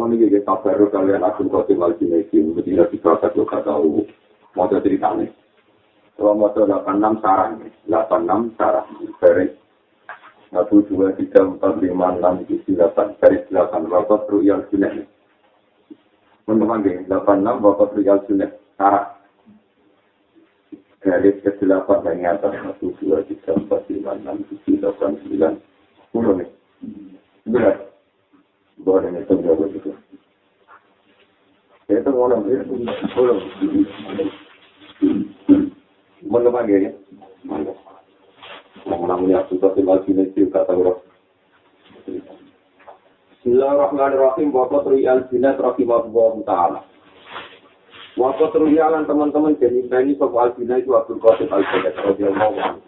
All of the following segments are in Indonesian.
ini kita kabar kalian Abdul Qasim Al-Junaidi, Medina Dikasat lo gak tahu mau ceritanya. Kalau mau 86 sarang, 86 sarang, dari 1, 2, 3, 4, 5, 6, 7, 8, dari 8, Bapak Ruyal Junaidi. Menemangi 86 Bapak Ruyal Junaidi, sarang. Dari ke-8 dari atas 1, 2, 3, 4, 5, 6, 7, 8, 9, 10 nih. Benar. Boleh nih, tunggu begitu. Itu boleh, boleh. Menemani ya. Namanya Abdul Qasim Al-Junaidi kata orang. Bismillahirrahmanirrahim. Bapak Ruyal Junaidi rahimahullah ta'ala. Waktu terujalan teman-teman jadi ini soal Al-Junaidi itu Abdul Qasim Al-Junaidi radhiyallahu anhu.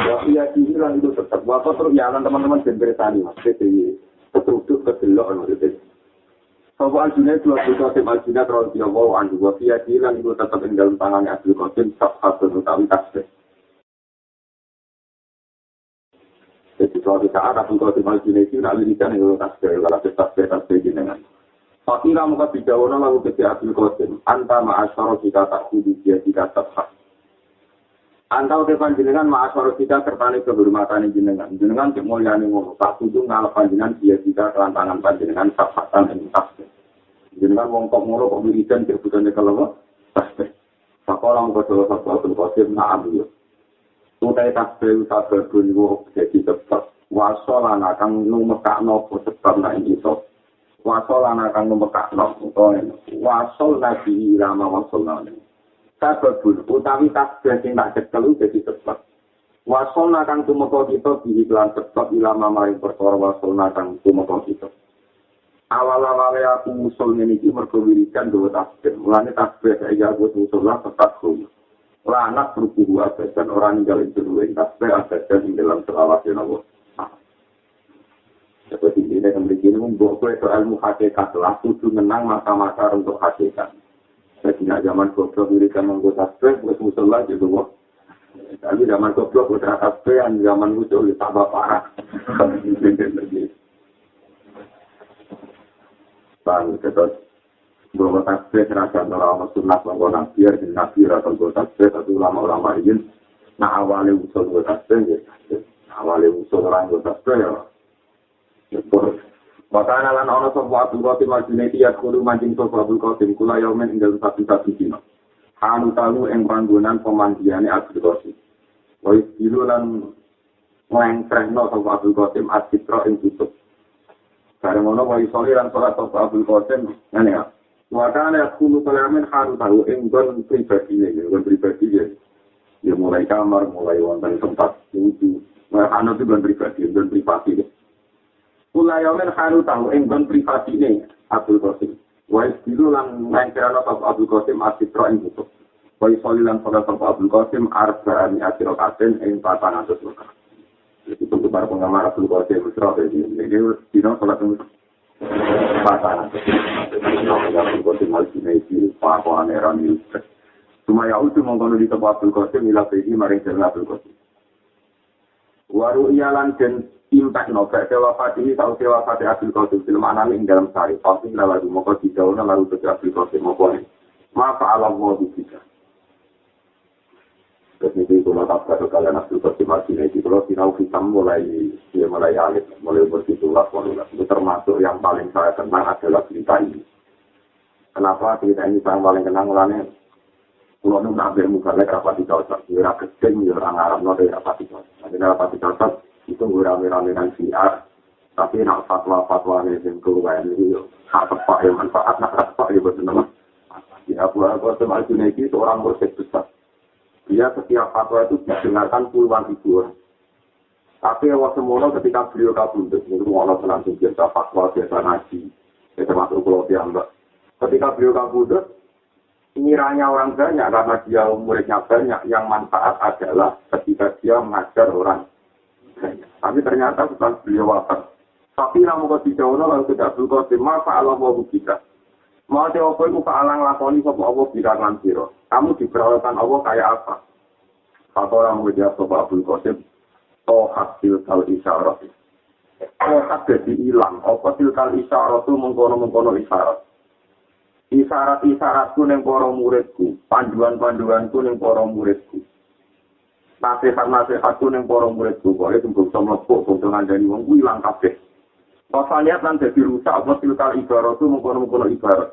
Ya iya dihilang itu tetap. Waktu terujalan teman-teman jadi beritani mas. Jadi struktur kedelok maksudnya. Soal Al-Junaidi itu Abdul Qasim Al-Junaidi radhiyallahu anhu. Wa iya dihilang itu tetap di dalam tangannya Abdul Qasim sabhatun utawi tasbih. Jadi suatu saat Abdul Qasim Al-Junaidi nak lirikan itu tasbih. Kalau tasbih jenengan. Fakira muka bijawana lalu kesi Abdul Qasim. Anta ma'asyara jika tak kudu dia jika tetap. Anta uti panjenengan ma'asyara jika sertani kehormatan jenengan. Jenengan kemuliaan ngono. Tak kudu ngalap panjenengan dia jika kelantangan panjenengan sabhatan yang tasbih. Jenengan wongkok ngono kok wiridan kebutuhannya kalau tasbih. Fakola muka jala sabda Abdul Qasim na'am yuk. Utai tasbih usaha bunwo jadi tetap. Wasolan akan numekakno sebab na ini top. Wasol anak kang membekakno utawa wasol nabi lama wasol nang sababun utawi tasbih sing tak cekel dadi sebab wasol nakang tumeka kita diiklan sebab ilama maring perkara wasol nakang tumeka kita awal-awale aku usul niki mergo wiridan dhewe tasbih mulane tasbih saya aku usul lah tetap kuwi lanak berkubu dan orang ninggalin dhewe tasbih ada di dalam selawat ya Allah. Seperti ini yang begini membuat ilmu hakikat lah kudu menang mata-mata untuk hakikat. Sejak zaman goblok dirikan menggota tasbih buat musola juga. Tapi zaman goblok udah tasbih yang zaman musuh tambah parah. Bang terus bahwa tasbih seragam orang sunnah menggunakan biar di nabi atau goblok tasbih atau ulama-ulama ini. Nah awalnya usul goblok tasbih, awalnya usul orang goblok tasbih ya. Makanya lan ana sapa Abdul Qasim Al-Junaidi ya kudu mancing sapa Abdul Qasim kula yaumen ing dalem satu dina. Anu tahu ing panggonan pemandiane Abdul Qasim. Wis dilu lan ngengkrehno sapa Abdul Qasim asitra ing tutup. Bareng ngono wae soli lan salat sapa Abdul Qasim ngene ya. Makanya kudu kalamen haru tahu ing gon pribadi ya. Ya mulai kamar, mulai wonten tempat wudu. Ana itu gon pribadi. Kulayomen haru tahu enggon privasi ini Abdul Qasim. Wais dulu lang ngengkerana Bapak Abdul Qasim asitra ing tutup. Wais soli lang pada Bapak Abdul Qasim arba'ani asirokaten ing 400 lokal. Itu untuk para penggemar Abdul Qasim Misra. Jadi dino sholat yang 400. Abdul Qasim Al-Junaidi Pakuan Eran Yusuf. Cuma ya itu mengkono di tempat Abdul Qasim ila begi maring jalan Abdul Qasim. Waru iyalan dan impact novel wafat ini tahu wafat Abdul Qasim film anak ing dalam sari pasti lalu moko dijauhna lalu ke Abdul Qasim moko maaf Allah mau bisa jadi itu mata pada kalian Abdul Qasim Al-Junaidi kalau sinau kita mulai alit mulai bersitulah itu termasuk yang paling saya kenang adalah cerita ini. Kenapa cerita ini saya paling kenang mulanya kalau nu ngambil muka lek rapati cocok ora gedeng ya orang Arab no rapati cocok nek rapati cocok itu rame-rame dengan siar, tapi nak fatwa-fatwa ini yang keluar ini, hak tepat yang manfaat, nak tepat ya betul-betul. Ya, Abu Qasim Al-Junaidi seorang musyrik besar. Dia setiap fatwa itu didengarkan puluhan ribu orang. Tapi awal semula ketika beliau kabundut, itu Allah langsung biasa fatwa, biasa ngaji, ya termasuk pulau Tiambak. Ketika beliau kabundut, ngiranya orang banyak, karena dia muridnya banyak, yang manfaat adalah ketika dia mengajar orang. Tapi ternyata setelah beliau wafat. Tapi namun kau dijauhkan lalu tidak Abdul Qasim, maka Allah mau kita. Mau jawab itu kealang lakoni sopa Allah birangan siro. Kamu diperlakukan Allah kayak apa? Kata orang menjawab sopa Abdul Qasim, toh hasil kal isyarat. Kok dadi ilang, apa tilkal isyarat tu mengkono-mengkono isyarat. Isyarat-isyaratku ning para muridku, panduan-panduanku ning para muridku. Nasihat-nasihatku ning para muridku, kok itu bisa mlepuk bangsa ngandani wong kuwi ilang kabeh. Pasalnya lan dadi rusak apa tilkal ibarat tu mengkono-mengkono ibarat.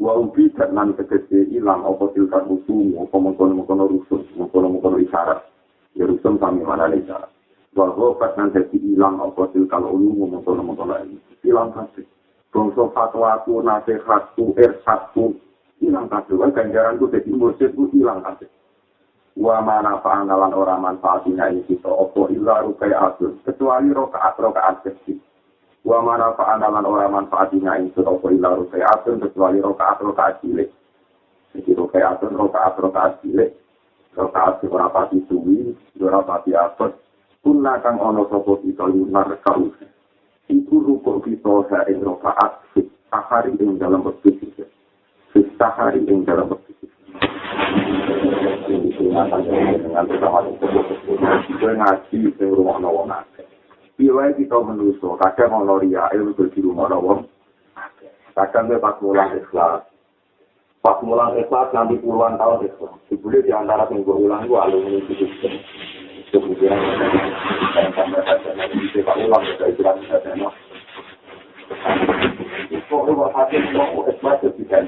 Wa ubi dan nan tegese ilang apa tilkal rusuh, apa mengkono-mengkono rusuh, mengkono-mengkono isyarat. Ya rusuh sami mana isyarat. Wa gofat nan dadi ilang apa tilkal ulum mengkono-mengkono ilang kabeh. Bangsa fatwaku, nasihatku, irsyadku ilang kabeh. Ganjaranku dadi mursyidku ilang kabeh. Wa mana fa'analan ora manfaatinya ini kita apa illa rukai'atun kecuali rakaat kecil. Wa mana fa'analan ora manfaatinya ini kita apa illa rukai'atun kecuali rakaat cilik. Jadi rukai'atun rakaat cilik. Rakaat ora pati suwi, ora pati apes. Punna kang ana sapa kita lunar kau. Iku rukuk kita ing rakaat sahari ing dalam waktu kita. Sahari ing dalam waktu kita. Dengan bersama gue ngaji di rumah wong akeh. Piye kita menuso kadang ono riya ilmu di rumah wong. Kadang pas mulang ikhlas. Pas mulang ikhlas nanti puluhan tahun ikhlas. Dibule di antara sing gue ulang gue alumni itu. Kemudian sampai saja nanti Pak ulang dari jelas saja. Itu kok hati mau ikhlas jadi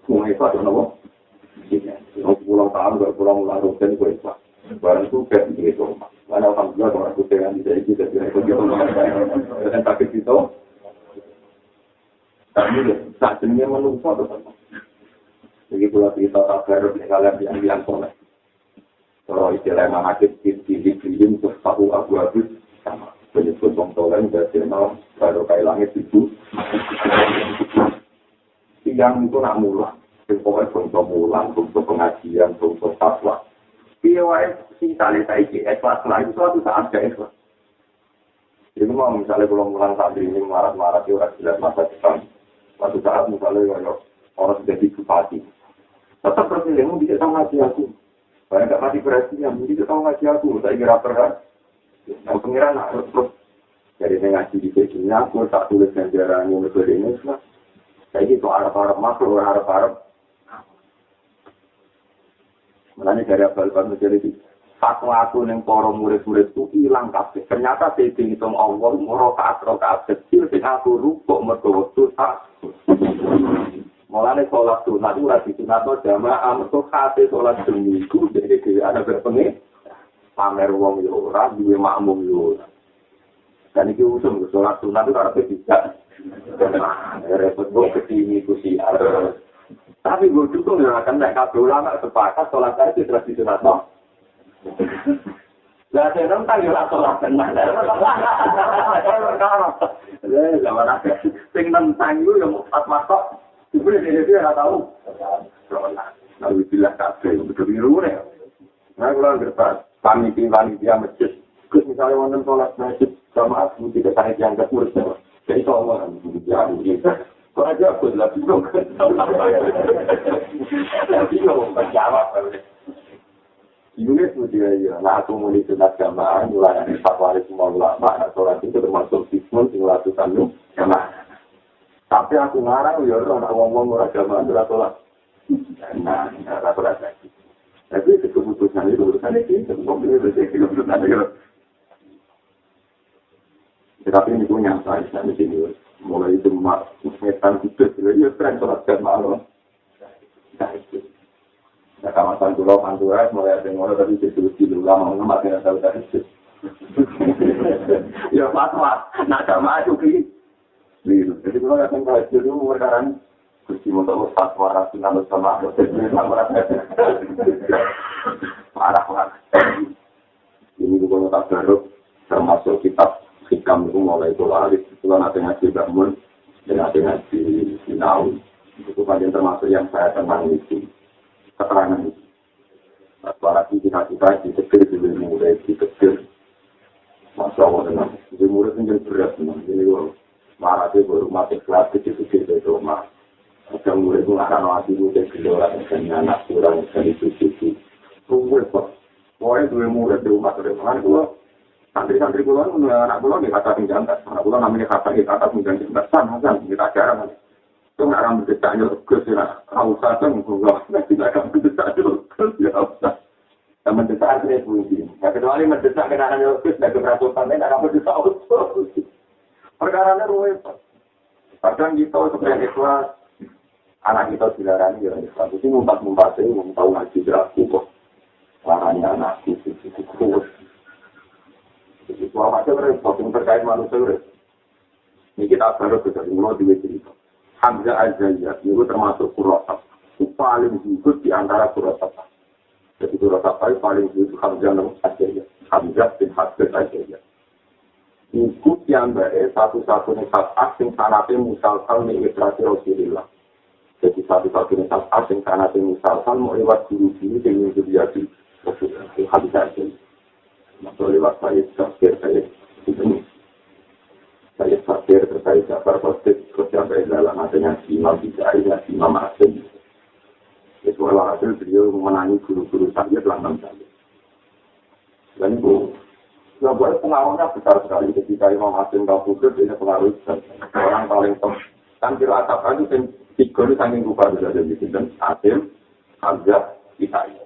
semua ikhlas ono. Pulang tahun berpulang ulang rutin gue ikhlas. Barang itu kayak gitu. Mana alhamdulillah orang itu dengan tidak kita tidak begitu. Dan pakai itu. Tapi saat ini menunggu atau apa? Jadi pula kita tak harus kalian yang soleh. Kalau istilah mengakhir di untuk tahu abu-abu sama penyebut bang soleh dan channel baru kayak langit itu. Yang itu nak mulang. Pokoknya untuk mulang, untuk pengajian, untuk fatwa. Piawai si tali saiki ikhlas lah itu suatu saat gak ikhlas. Jadi mau misalnya kalau mulang saat ini marah-marah itu orang jelas masa depan. Suatu saat misalnya orang sudah bupati, tetap berpilihmu tidak tahu ngaji aku. Banyak gak mati perhatian, tidak tahu ngaji aku. Saya kira berat. Yang pengiran harus terus. Jadi saya ngaji di sini aku tak tulis sejarah metode ini. Saya gitu harap-harap makro, harap-harap. Mulanya dari abal-abal menjadi fatwa aku yang para murid-murid itu hilang kabeh. Ternyata saya dihitung Allah rokaat kecil sing aku rukuk mergo wektu tak. Mulane salat sunat ora disunatno jamaah mergo kate salat seminggu jadi ada berpengen pamer wong yo ora duwe makmum yo. Dan iki usum salat sunat itu arep bisa. Repot kok ketimi kusi arep. Tapi gue juga nggak akan naik kabel ulama sepakat sholat itu tradisional no. Lah saya nonton ya sholat tenang. Zaman apa? Sing nentang itu yang pas masuk, ibu dia nggak tahu. Lalu bilang kabel betul biru nih. Nah kalau ngerti panitia masjid, misalnya nonton sholat masjid sama aku tidak sangat yang kekurus. Jadi kalau dia kok aja aku lah bingung. Bingung menjawab. Ini sudah ya, nah aku mulai sunat jamaah, mulai dari fatwa semua ulama, nah sholat itu termasuk sismun, tinggal ratusan lu jamaah. Tapi aku ngarang, ya orang ngomong orang jamaah, adalah sholat. Nah, rata-rata lagi. Tapi itu keputusan itu, mobilnya berarti keputusan itu. Tetapi ini punya, saya di sini. Mulai itu metan hidup, ya tren sholat jamaah. Nah itu. Nah kawasan pulau Pantura mulai ada yang tadi jadi lama mengemak yang tahu dari itu. Ya fatwa, nak jamaah juga. Jadi kalau datang ke itu sekarang kursi motor fatwa rasional sama parah. Ini juga tak baru termasuk kitab hikam itu mulai itu lari. Kalau nanti ngaji bangun dan nanti ngaji sinau itu kan termasuk yang saya tenang itu keterangan itu. Suara kita ditekir di murid ditekir. Masya Allah dengan di murid ini berat memang. Jadi marah dia baru mati kelas kecil-kecil dari rumah. Ada murid itu akan wajib murid kedua dengan anak kurang dari itu. Tunggu kok. Pokoknya dua murid di rumah terdepan itu Santri-santri kula anak kula nggih kata sing jantan. Anak kula namanya kata iki kata sing jantan. San kita jarang. Itu nggak orang berdesak nyurgus ya. Usah kan kula tidak akan berdesak nyurgus ya usah. Dan mendesak akhirnya bunyi. Ya kecuali mendesak kendaraan nyurgus dan keberaturan lain akan berdesak usus. Perkaranya rumit. Kadang kita sebenarnya ikhlas. Anak kita dilarang ya ikhlas. Itu ngumpat-ngumpat saya mau tahu ngaji beraku kok. Larangnya anakku itu terus. Itu apa aja repot yang terkait manusia. Ini kita baru bisa mulai di cerita. Hamzah Al-Zayyad itu termasuk kurosap. Itu paling bagus di antara kurosap. Jadi kurosap itu paling bagus Hamzah Al-Zayyad. Hamzah bin Hafiz Al-Zayyad. Itu yang baik satu-satunya saat asing sanatnya musalsal mengikrasi Rasulullah. Jadi satu-satunya saat asing sanatnya musalsal mau lewat guru-guru yang menjadi Rasulullah. Itu Hamzah Al-Zayyad. Maka lewat saya fakir terkait Jafar Qasib terus sampai dalam adanya Imam Bidai dan Imam Asim. Itu adalah hasil beliau memenangi guru-guru saya dalam saya. Dan itu buat pengaruhnya besar sekali ketika Imam Asim tahu kudus ini pengaruh orang paling top. Kan kira atap itu tiga itu saking rupa bisa jadi dan Asim, Hamzah, Bidai.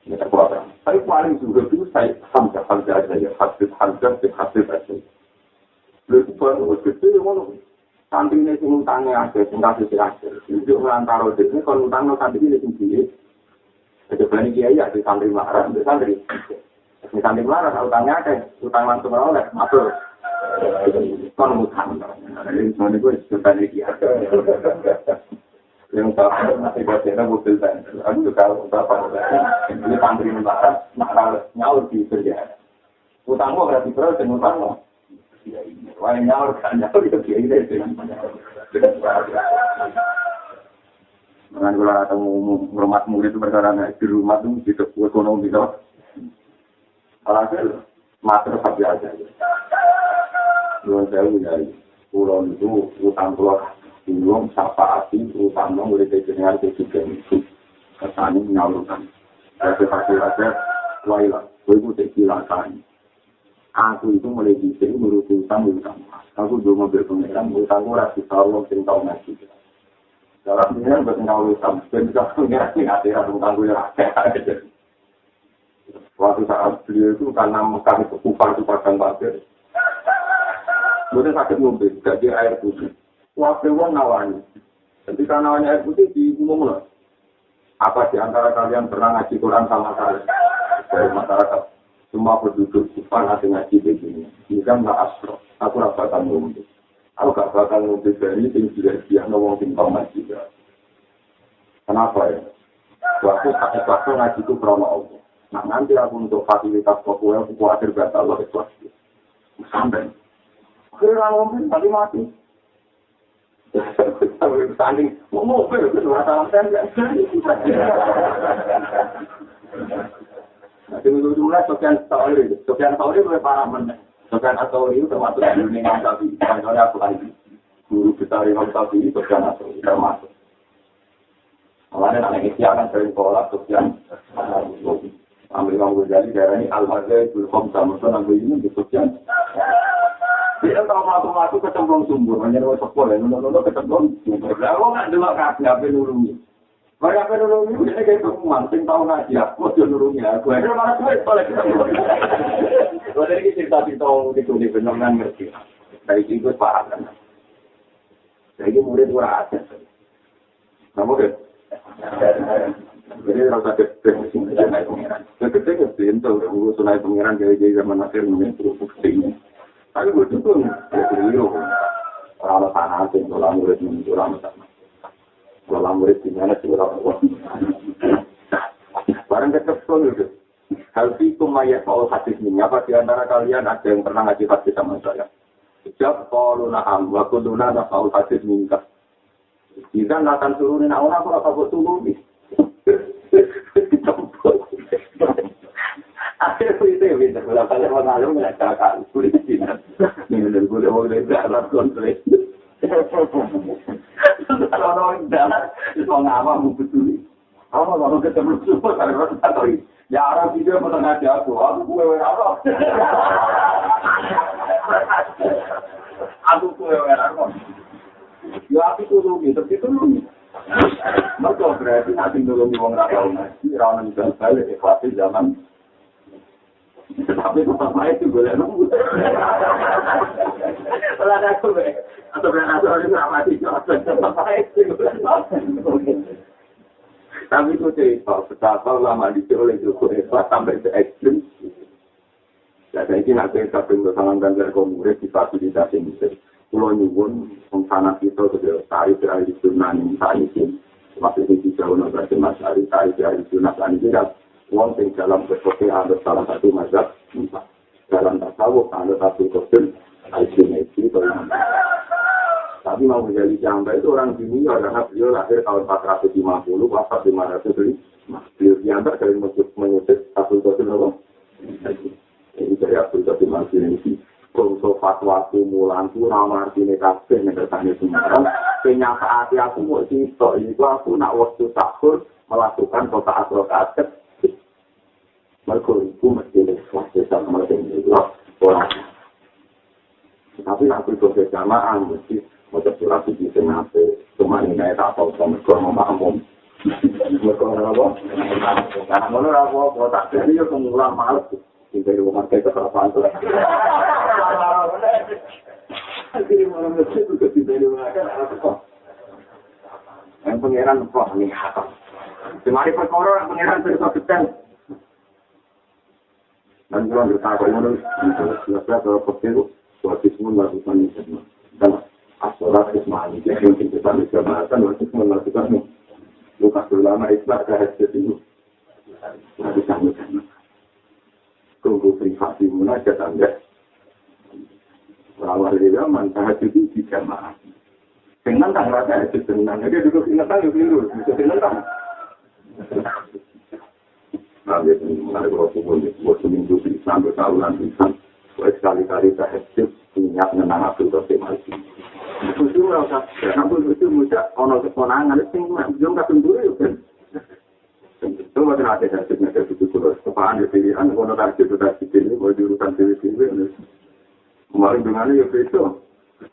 Ini terkuatan. Tapi paling juga itu saya Hamzah saja, Hamzah saja. Lalu baru gede ngono. Santri ini sing utangnya ada, sing kasih hasil. Itu ngantaro ini kalau utang santri ini tinggi. Jadi berani kiai ada santri marah, ada santri. Ini santri marah, utangnya ada, utang langsung oleh masuk. Kon utang. Ini semua itu sudah kiai. Yang tak masih baca mobil dan aku juga apa ini santri marah, nyaur di kerja. Utangmu berarti terus dengan utangmu. Wah, nyaur itu kiai itu. Dengan kalau ketemu rumah murid itu perkara di rumah itu gitu ekonomi itu. Alhasil mater saja aja. Luar jauh dari pulau itu utang pulau belum sapa asing utang murid dengan ketiga itu kesani nyalurkan. Saya pakai aja, wailah, ibu silakan. Aku itu mulai bisa ngurusi utang. Aku juga mobil pengeran, utangku rasa tahu yang tahu ngaji. Dalam ini buat ngawal utang, dan bisa pengeran yang ada utangku yang ada. Waktu saat beliau itu karena kami kekumpul di padang pasir, kemudian sakit mobil, gak di air putih. Waktu itu nawani, ketika nawanya air putih diumum loh. Apa di antara kalian pernah ngaji Quran sama saya? Dari masyarakat. Semua penduduk Jepang ada ngaji begini. Ini kan nggak astro. Aku nggak bakal ngomong. Aku nggak bakal ngomong dari ini. Dia ngomong tentang ngaji. Kenapa ya? Waktu ngaji itu krono Allah. Nah nanti aku untuk fasilitas populer, aku khawatir batal Allah ikhlas. Sampai. Kira ngomong tadi mati. Standing. Mau mobil itu masalah saya. Nah, dulu mulai Sofyan Sauri itu para meneng. Sofyan Sauri itu termasuk di Imam Syafi'i. Contohnya aku lagi guru besar Imam Syafi'i Sofyan Sauri termasuk. Makanya anak Isya kan sering kolak Sofyan Sauri. Ambil Imam Ghazali daerah ini Al-Hazai Bulkom Samson ambil ini di Sofyan. Dia kalau masuk kecemplung sumber, hanya lewat sekolah, nol kecemplung sumber. Lalu nggak delok kabeh nulungi. Mereka penurungi, ini kayak teman, sing tahu ngaji, aku juga nurungi aku. Ada mana duit, boleh kita nurungi. Kalau dari cerita-cerita itu, ini benar-benar ngerti. Dari itu, paham kan. Jadi murid kurang aja. Kamu kan? Jadi rasa kecil, naik pengiran. Kecil itu, urus naik pengiran, jadi zaman akhir, terus kecil. Tapi gue itu pun, orang tanah, orang murid, orang sama. Kalau murid di mana sih orang tua? Barang ketepul itu. Hal itu mayat soal hadis ini. Apa di antara kalian ada yang pernah ngaji hadis sama saya? Sejak kalau naham, waktu dulu ada soal hadis minta. Jika akan turunin awal aku apa buat turunin? Akhirnya itu bisa. Kalau kalian mau ngalir mengatakan kulit di sini. Ini dari kulit mau dari dalam kontrol. Kalau dalam itu ngapa betul. Kalau ketemu semua atau ya orang video mau ngajak aku gue apa? Aku gue apa? Ya aku turun gitu, turun. Mereka berarti nanti turun di wong rakyat ngaji, rawan dan balik ikhlas zaman. Tapi tetap baik itu boleh nunggu. Kalau ada aku atau berarti orang ramai tetap baik itu. Tapi itu cerita betapa lama oleh Joko Hebat sampai ke ekstrim. Ya, saya ini nanti sampai bersama dengan komunis difasilitasi musik. Pulau nyuwun, sana kita sudah tahu dari Sunan Saidin. Masih di jauh nomor Mas Ari, tahu dari Sunan Saidin. Uang yang dalam berkote ada salah satu mazhab. Dalam tasawuf ada satu kotel. Al-Junaidi tapi mau menjadi jamba itu orang dunia karena beliau lahir tahun 450, wafat 505. Beliau jamba dari mengutip Abdul Qasim apa? Ini dari Abdul Qasim Al-Junaidi. Kongso fatwa kumulan itu nama artinya kasih mengertanya semua. Kenyataan aku mau cerita itu aku nak waktu sahur melakukan rokaat kecil. Mereka itu mesti lepas sama dengan orang. Tapi aku itu jamaah mesti macam surat di tengah cuma ini tak tahu sama kalau mau mereka apa? Karena mana apa? Kalau tak jadi aku mulai malas. Dari rumah kita apa itu? Jadi malam itu juga dari rumah kan apa? Yang pangeran kok ni apa? Semari perkara pangeran terus kecil. Dan kalau kita tahu mana sudah kalau kecil suatu semua melakukan itu. Dan asolat Ismaili yang kita bisa melakukan waktu semua melakukan luka ulama Islam terhadap itu. Nanti kami tunggu privasi munajat Anda. Awal dia mantap itu di jamaah. Dengan tak rasa itu senang. Dia duduk ingatkan itu dulu. Bisa senang. Nanti mengenai Rasulullah buat seminggu sampai tahunan Islam. Sekali-kali tahajud ingat menang Abdul Qasim Al-Junaidi. Itu merasa, Abdul itu mudah ono keponangan itu belum tak tunggu ya kan. Itu macam ada tahajudnya dari itu terus. Kepahan ya pilihan ono tahajud ini boleh diurusan pilih. Kemarin dengannya ya besok.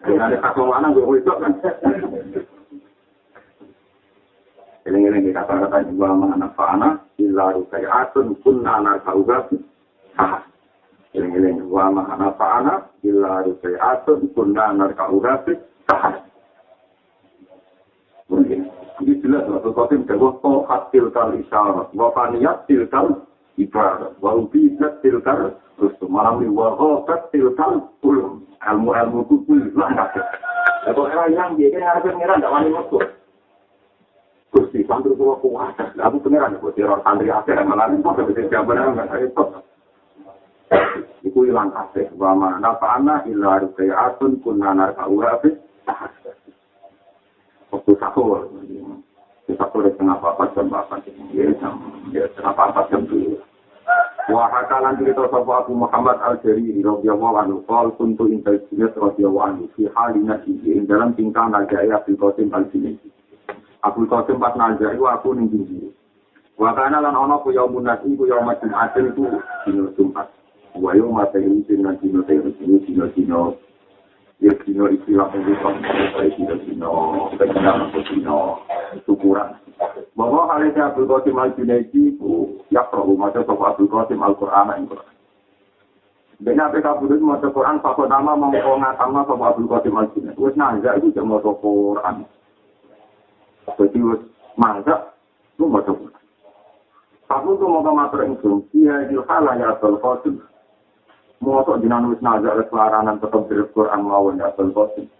Dengannya kakak mana gue besok kan. Ini kata-kata juga mengenai fa'ana illa rukai'atun kunna narka'ugasi. Ini wa ma'ana fa'ana illa rukai'atun kunna narka'ugasi. Mungkin ini jelas waktu Qasim jawab tohat tilkal isyarat wa faniyat tilkal ibarat wa ubizat tilkal rustum malam wa ghabat tilkal ulum ilmu-ilmu kubul lah. Kalau orang yang dia harus mengira tidak wani masuk. Gusti santri tua kuasa, aku pengiran aku teror santri akhir malah itu bisa jawaban enggak itu. Iku hilang kasih, wa mana fa'ana illa rukai'atun kunna narka'uha fi waktu sahur. Sahur di tengah jam 4 ya setengah 4 jam dulu. Wa hakalan cerita sapa Abu Muhammad Al-Jariri radhiyallahu anhu qala kuntu inda Sayyid radhiyallahu anhu fi halina in dalam tingkah najai Abdul Qasim Al-Junaidi. Abdul Qasim pas najai aku ning tinggi. Wa kana lan ana ku yaumun nasi ku yaum Jumat itu dino Jumat. Wa yaum mata ini dino dino ya dino istilah dino syukuran. Bahwa hari Abdul Qasim Al-Junaidi itu ya perlu maca Abdul Qasim Al-Qur'an itu. Dene ape kabudut maca Quran apa nama mongko ngatama sapa Abdul Qasim Al-Junaidi. Wis nangga iku jek maca Quran. Jadi wis mangga lu maca Quran. Aku tuh mau matur ingsun, iya ilhala ya Abdul Qasim. Mau tok jenengan wis nangga kelaranan tetep di Quran mawon ya Abdul Qasim.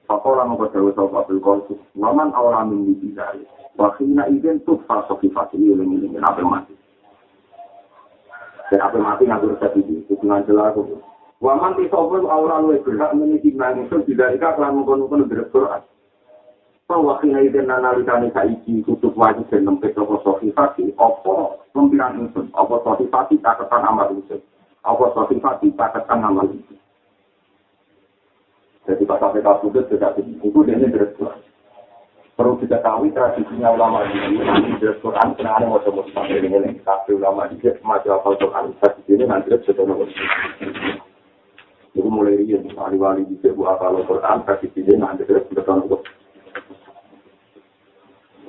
Pakola mau baca Abdul Qasim. Waman awal min bidai. Wakina izin tuh falsafat ini yang apa mati. Dan apa mati nggak berusaha itu dengan jelas. Waman tisawun awal lu berhak memiliki nangis tidak ikat lalu mengkonon berdoa. Wakina izin analikani saiki kutub wajib dan nempel sofisati. Apa pembilang itu? Apa sofisati catatan amal itu? Apa sofisati catatan amal itu? Jadi kata PK Sudut tidak itu dia berdoa. Perlu diketahui tradisinya ulama ini di Quran senangnya mau coba sampai ini tapi ulama ini macam apa Quran tradisi ini nanti sudah nomor. Jadi mulai rian wali-wali bisa buat apa Quran tradisi ini nanti sudah nomor.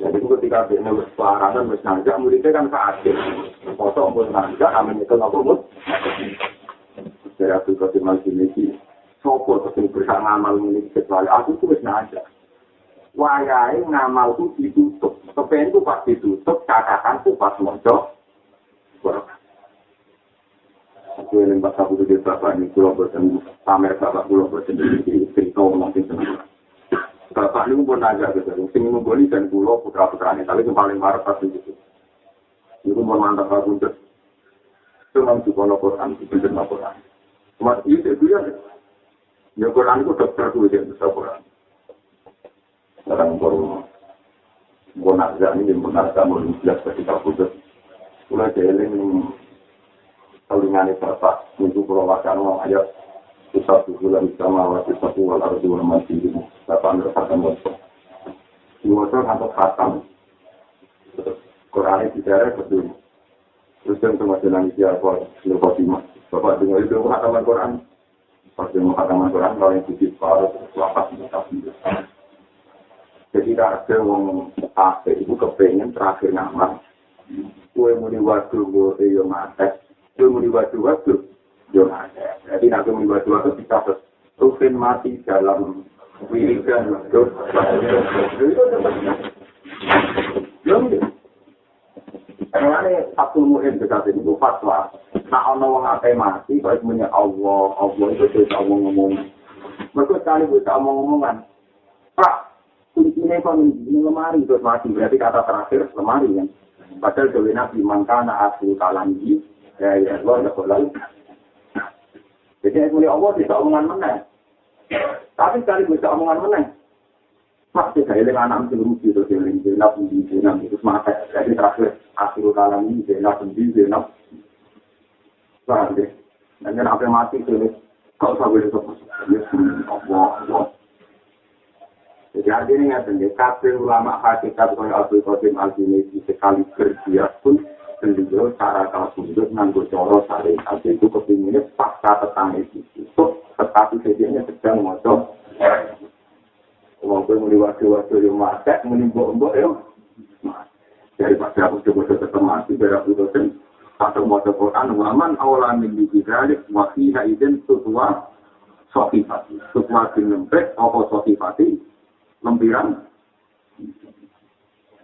Jadi ketika dia nulis pelajaran nulis najak muridnya kan keadil. Foto pun najak amin itu nomor. Saya tuh ketika ini sopo terus bersama amal milik kecuali aku tuh najak. Wayai ngamal itu ditutup. Kepen itu pas ditutup, catatan itu pas mojo. Aku yang lembah sabu itu bapak ini, pulau bertemu. Pamer bapak pulau bertemu. Jadi cerita mungkin senang. Bapak ini pun aja gitu. Mungkin menggoli dan pulau putra-putranya. Tapi yang paling marah pasti gitu. Itu pun mantap aku untuk. Itu memang juga Quran, itu benar Quran. Cuma itu ya. Ya Quran itu dokter itu yang besar Quran. Sekarang baru bonazah ini yang bonazah mau jelas ketika putus. Mulai dari ini salingan bapak untuk perwakilan orang ayat satu bulan sama waktu satu walau dua masih ini bapak berkata motor. Di motor atau khatam Quran itu tidak betul. Terus yang termasuk nangis apa lepas lima. Bapak dengar itu khataman Quran. Pasti mau khataman Quran kalau yang sedikit baru lapas tapi. Jadi ada orang akhir itu kepengen terakhir nama. Kue muni waktu gue yang mati. Kue muni waktu yang mati. Jadi nak muni waktu bisa Tuhan mati dalam wiridan. Itu belum. Karena satu muhim dekat ini fatwa. Nak orang akhir mati, baik punya Allah itu bisa ngomong. Mereka sekali bisa ngomong-ngomongan. Pak. Kuncinya ini lemari terus mati berarti kata terakhir lemari kan. Padahal dewi nabi mangkana asli kalangi ya Allah ya Allah. Jadi mulai Allah tidak omongan menang. Tapi sekali bisa omongan menang. Pasti saya dengan anak belum gitu jeling jenak di jenak itu mati. Jadi terakhir asli kalangi jenak di jenak. Paham deh. Dan apa mati itu kau sampai itu Allah. Jadi artinya nggak kabeh ulama hakikat kaya Abdul Qasim Al-Junaidi sekali kerja pun beliau cara kasundut nganggo cara syariat itu kepinginnya pasca tetangga itu tetapi sedianya sedang moco walaupun meliwati-wati yang masak menimbuk-embuk ya daripada aku coba tetap mati dari Abdul Qasim atau moco Quran waman awalan min bidalik wakila izin tutwa sofifati tutwa dinempet apa sofifati lempiran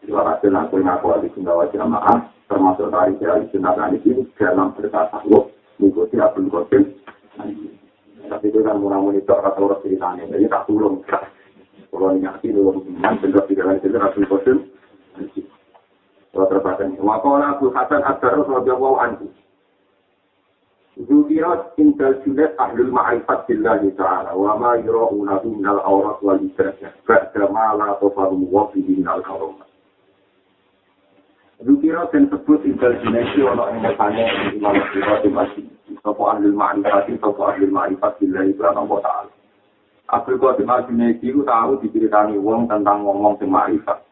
hasil ngaku ahli sunnah wal jamaah termasuk dari sunnah ini dalam bertasawuf mengikuti Abdul Qasim. Tapi itu kan murah-murah kata orang ceritanya jadi tak turun kalau nyakti dulu benar tidak lain itu Abdul Qasim kalau terbatasnya wakola Abu Hasan Ad-Darus radhiyallahu anhu Zukirat indal julet ahlul ma'rifat billahi ta'ala wa ma yura'unahu minal awrat wal ibadah ba'da ma la tofarum wa bihi minal karomat. Zukirat dan sebut indal julet itu orang yang bertanya Imam Syirat di masjid sopo ahlul ma'rifat billahi ta'ala. Abdul Qasim Al-Junaidi itu tahu diceritani wong tentang ngomong sing ma'rifat.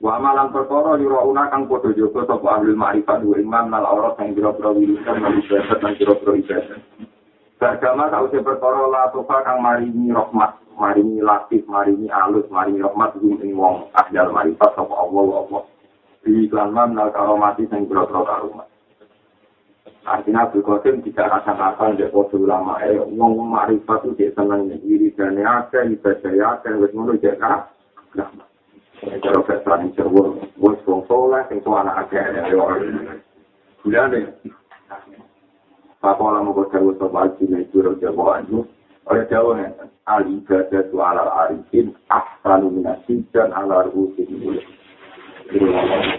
Wa malang perkara lirauna kang padha jaga sapa ahlul ma'rifat wa imam nal aurat sing pira-pira wiridan lan ibadat lan pira-pira ibadah. Agama sause perkara la tofa kang maringi rahmat, maringi latif, maringi alus, maringi rahmat ing wong ahlul ma'rifat sapa Allah. Di iklan nal karomati sing pira-pira karumat. Artinya Abdul Qasim tidak rasa-rasa dari ulama wong ma'rifat itu seneng wiridane akeh, ibadah akeh, wis ngono jek kan. Kalau kita ini cerwur, bos soleh, itu anak agak ya. Kemudian deh, Papa lama kau cerwur soal Cina itu jawab itu, oleh jawabnya al-ibadah tu ala arifin ahsanu minasib dan ala rusin boleh. Jadi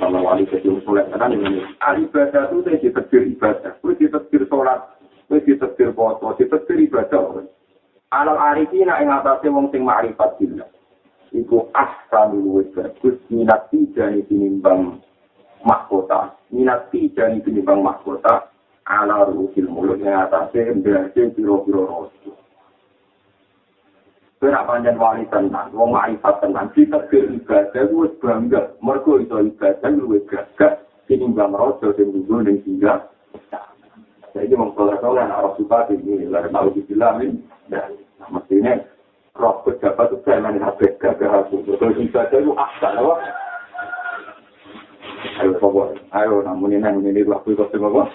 kalau wali kecil soleh kan ini al-ibadah itu dia ditetir ibadah, dia ditetir sholat, dia ditetir foto, dia ditetir ibadah. Ala arifin yang atasnya wong sing ma'rifat billah. Iku ahsanul bagus minat tijani tinimbang mahkota ala ruhil mulut yang atasnya berhasil biro-biro rosu Kena panjang wali tenan, wong ma'rifat tenan, kita ke ibadah, wis bangga, mergo iso ibadah, luwih gagah, tinimbang rojo, sing dulu, dan singgah. Jadi mengkolak-kolak, arah suka, ini, lalu tahu dibilamin, dan mestinya, roh pejabat itu saya menghapus gagah aku. Kalau ibadah itu asal, apa? Ayo, sobat, ayo, namun ini waktu itu semua,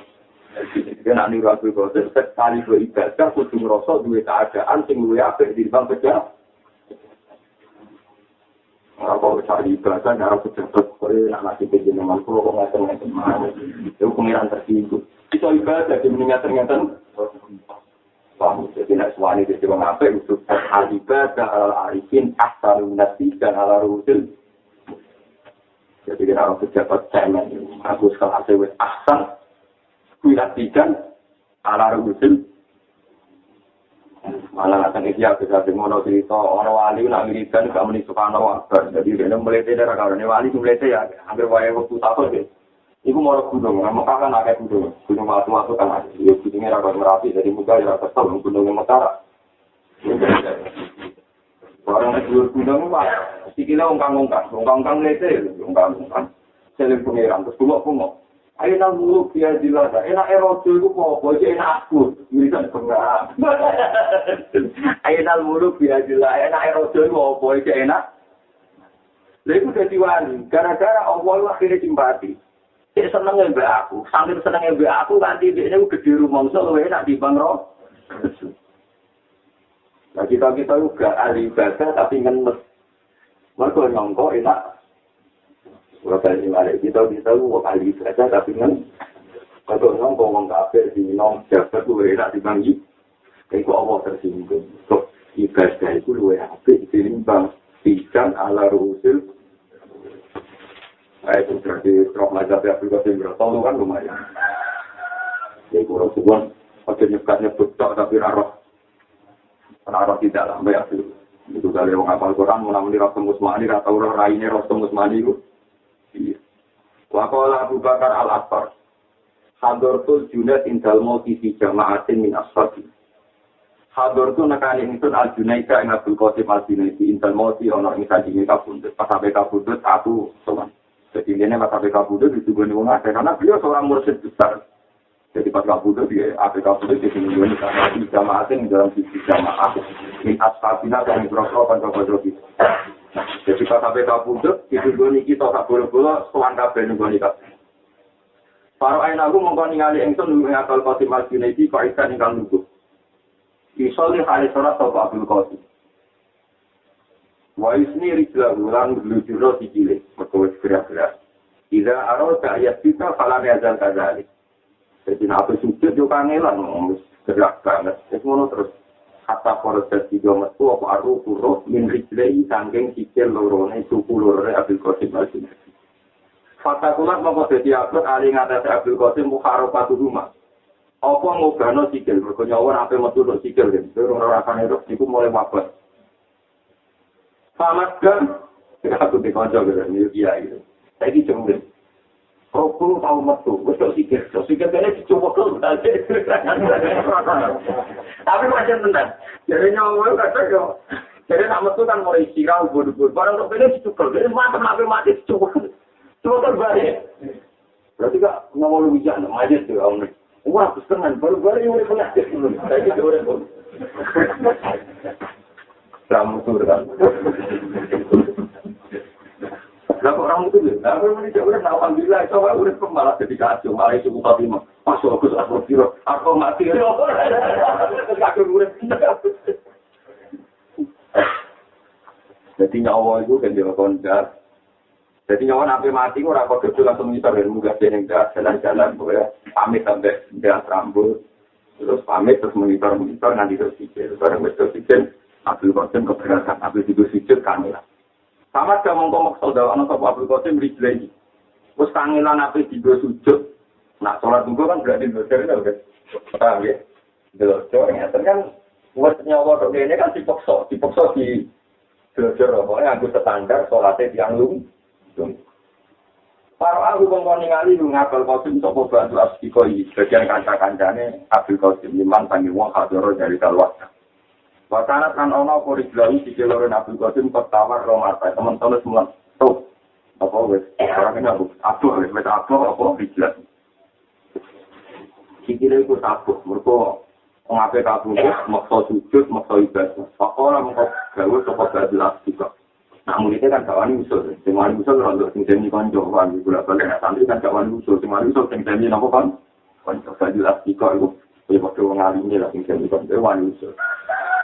dia nak niru aku itu, sekali dua ibadah, kudu ngerosok, dua keadaan, sing luwe apik di bang pejabat. Kalau cari ibadah, harus pejabat, kalau nak ngasih kejenaman, kalau kok ngaceng-ngaceng, itu pengiran tersinggung. Itu ibadah, dia mengingat-ingatan, jadi nak suami dia cuma ngapik, itu al-ibadah, al-arifin, asal nasi, dan al-rusil. Jadi kita harus pejabat cemen, aku sekarang asal asal, kuilatikan ala rusul malah akan dia bisa dengono cerita orang wali nak wiridan gak muni subhanallah akbar jadi dia melete darah karena wali itu melete ya hampir wae waktu takut deh iku mau gunung Mekah kan akeh gunung watu-watu kan ada ya gunungnya rakyat Merapi dari muda ya kesel gunung Mekah orang itu gunung pak sikile ongkang melete ongkang seling pengiran terus kumok Aina muluk dia dilada, enak erojo itu kok, enak aku, wiridan bengak. Aina muluk dia dilada, enak erojo itu kok, enak. Lalu itu jadi wali, gara-gara Allah akhirnya simpati. Dia seneng mbak aku, sambil seneng mbak aku, nanti dia itu gede rumah, so enak di bang roh. Nah kita juga ahli ibadah, tapi ngenes. Mereka nyongko enak. Kalau balik kita kali saja tapi kan kalau ngomong kafir di nom jabat itu enak dibagi itu Allah tersinggung so ibadah itu luwe apik ditimbang pisan ala rusul itu berarti roh mazhab aplikasi bertolu kan lumayan ya kurang sebuah pada nyebut tapi roh tidak lambai itu kali orang hafal Quran menamuni roh temusmani atau roh raine roh temusmani itu Waqala Abu Bakar Al-Asfar Hadortul Junaid indal mauti fi jama'atin min ashabi Hadortul nekani ingsun Al-Junaida ing Abdul Qasim Al-Junaidi indal mauti ana ing sandinge kabundut pas sampai kabundut aku sowan jadi ini pas sampai kabundut ditunggu wong akeh karena beliau seorang mursyid besar jadi pas kabundut dia apik kabundut di sini di jama'atin dalam sisi jamaah min ashabina dan berapa kanca-kanca jadi pas sampai kabudut, itu gue kita tak boleh-boleh, selang kabeh gue nikah. Para ain aku mengkoni ngali engson ngakal Qasim Al-Junaidi kaitan ingkang lugu. Isoli hari sholat sapa Abdul Qasim. Wa isni rijla ulang lujuro sikile, mergo gerak-gerak. Ida aroda ayat kita falan yazal kadzalik. Jadi nek sujud yo kangelan gerak banget. Wis ngono terus. Kata proses tiga metu apa aru huruf min rijlai sangking sikil lorone suku lorone Abdul Qasim Al-Junaidi. Fakta kulat mongko dadi abot ali ngatasi Abdul Qasim mukharafatu rumah. Apa ngobano sikil mergo nyawa ape metu tok sikil den. Ora rasane rok iku mulai wabah. Pamat kan aku dikonco ngene iki ya iki. Saiki jemben. Aku tahu metu, betul sikir kene dicoba ke tapi macam tenang. Jadi nyawa kata yo. Jadi nak metu kan mulai sirah ubur-ubur. Barang kok kene dicukur, jadi mati dicoba. Coba balik. Berarti kak nyawa lu bisa majid tuh om. Wah, kesenangan baru-baru yang udah dulu. Saya gitu udah pun. Kamu tuh kan. Lah orang itu lho, aku muni jare alhamdulillah iso wae urip malah jadi kacau, malah iso buka bima. Masuk aku aku kira aku mati. Aku urip. Jadi nyawa itu kan dia koncar. Jadi nyawa sampai mati ora kok langsung ngisor dari muga jeneng jalan-jalan ya. Pamit sampai dia rambut. Terus pamit terus monitor nanti terus pikir. Barang wis pikir Abdul Qasim keberatan Abdul Qasim kanila. Sama dia ngomong saudara anak Abdul Qasim rijlai. Terus kangelan ape digo sujud. Nak sholat tunggu kan berarti doser kan. Paham ya? Doser ya kan buat nyawa tok ini kan dipaksa di doser pokoknya aku standar sholatnya yang lung. Para aku ngomong ningali lu ngapal Qasim sapa bantu asbiko iki bagian kanca-kancane Abdul Qasim liman tangi wong kadoro dari kalwat. Wakanat kan ono koridlawi di Abdul Qasim pertawar romata teman-teman semua tuh apa wes orang ini apa wes apa rijlah sikile iku takut mergo ngape kabeh maksa sujud maksa ibadah ora mengko gawe sapa jelas juga namun itu kan kawan usul sing usul ora sing demi kanca kan gula balik santri kan kawan usul sing usul sing demi napa kan kanca jelas juga iku ya padha wong alim lah sing demi kanca usul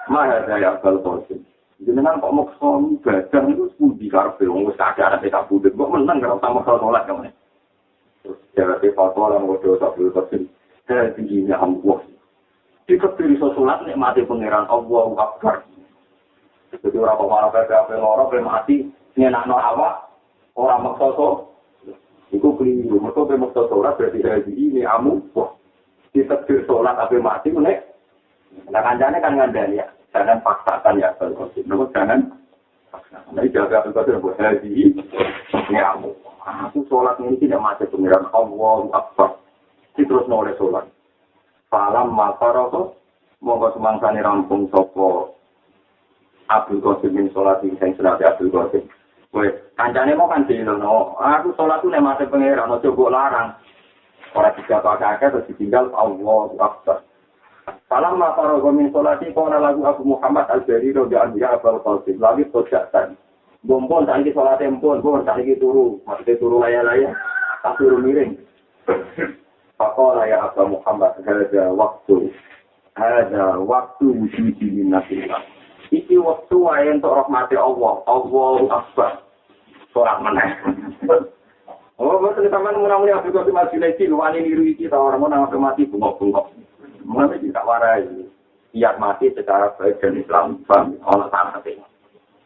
mana saya akal kosin. Jenengan kok maksa ibadah itu sepundi karepe wong wis sadar nek tak budhe kok meneng karo sama salat kemene. Terus jarak fatwa lan wodo Abdul Qasim. Tingginya Allah. Jika diri salat nek mati pangeran Allahu Akbar. Jadi ora kok malah kabeh loro ben mati nyenakno awak ora maksa to. Iku keliru. Mergo ben maksa salat berarti ini amu. Jika diri salat ape mati nek nah kancane kan ngandani ya, jangan paksakan ya kalau konsep, jangan paksakan. Jadi jaga apa buat haji, ya aku sholat ini tidak macam pengiran Allahu Akbar, terus noleh sholat. Falam masaroh, moga semangsani rampung sopo Abdul Qasim min sholat ini saya sudah Abdul Qasim. Wes kancane mau kan no, aku sholat itu nek macam pengiran, no coba larang. Orang tiga pakai terus ditinggal Allahu Akbar. Salam mata min sholati kona lagu Abu Muhammad Al-Bari radhiyallahu anhu Abul Qasim lagi sojatan. Bompon saiki salate empun, bon saiki turu, maksudnya turu laya-laya, tak turu miring. Faqala ya Abu Muhammad hadza waktu wujudi minnatillah. Iki waktu wae entuk rahmati Allah, Allahu Akbar. Ora meneh. Oh, betul teman murah-murah Abdul Qasim Al-Jilani wani niru iki ta ora mau mati bungok-bungok. Mengapa tidak warai? Biar mati secara baik dan Islam, Allah sangat penting.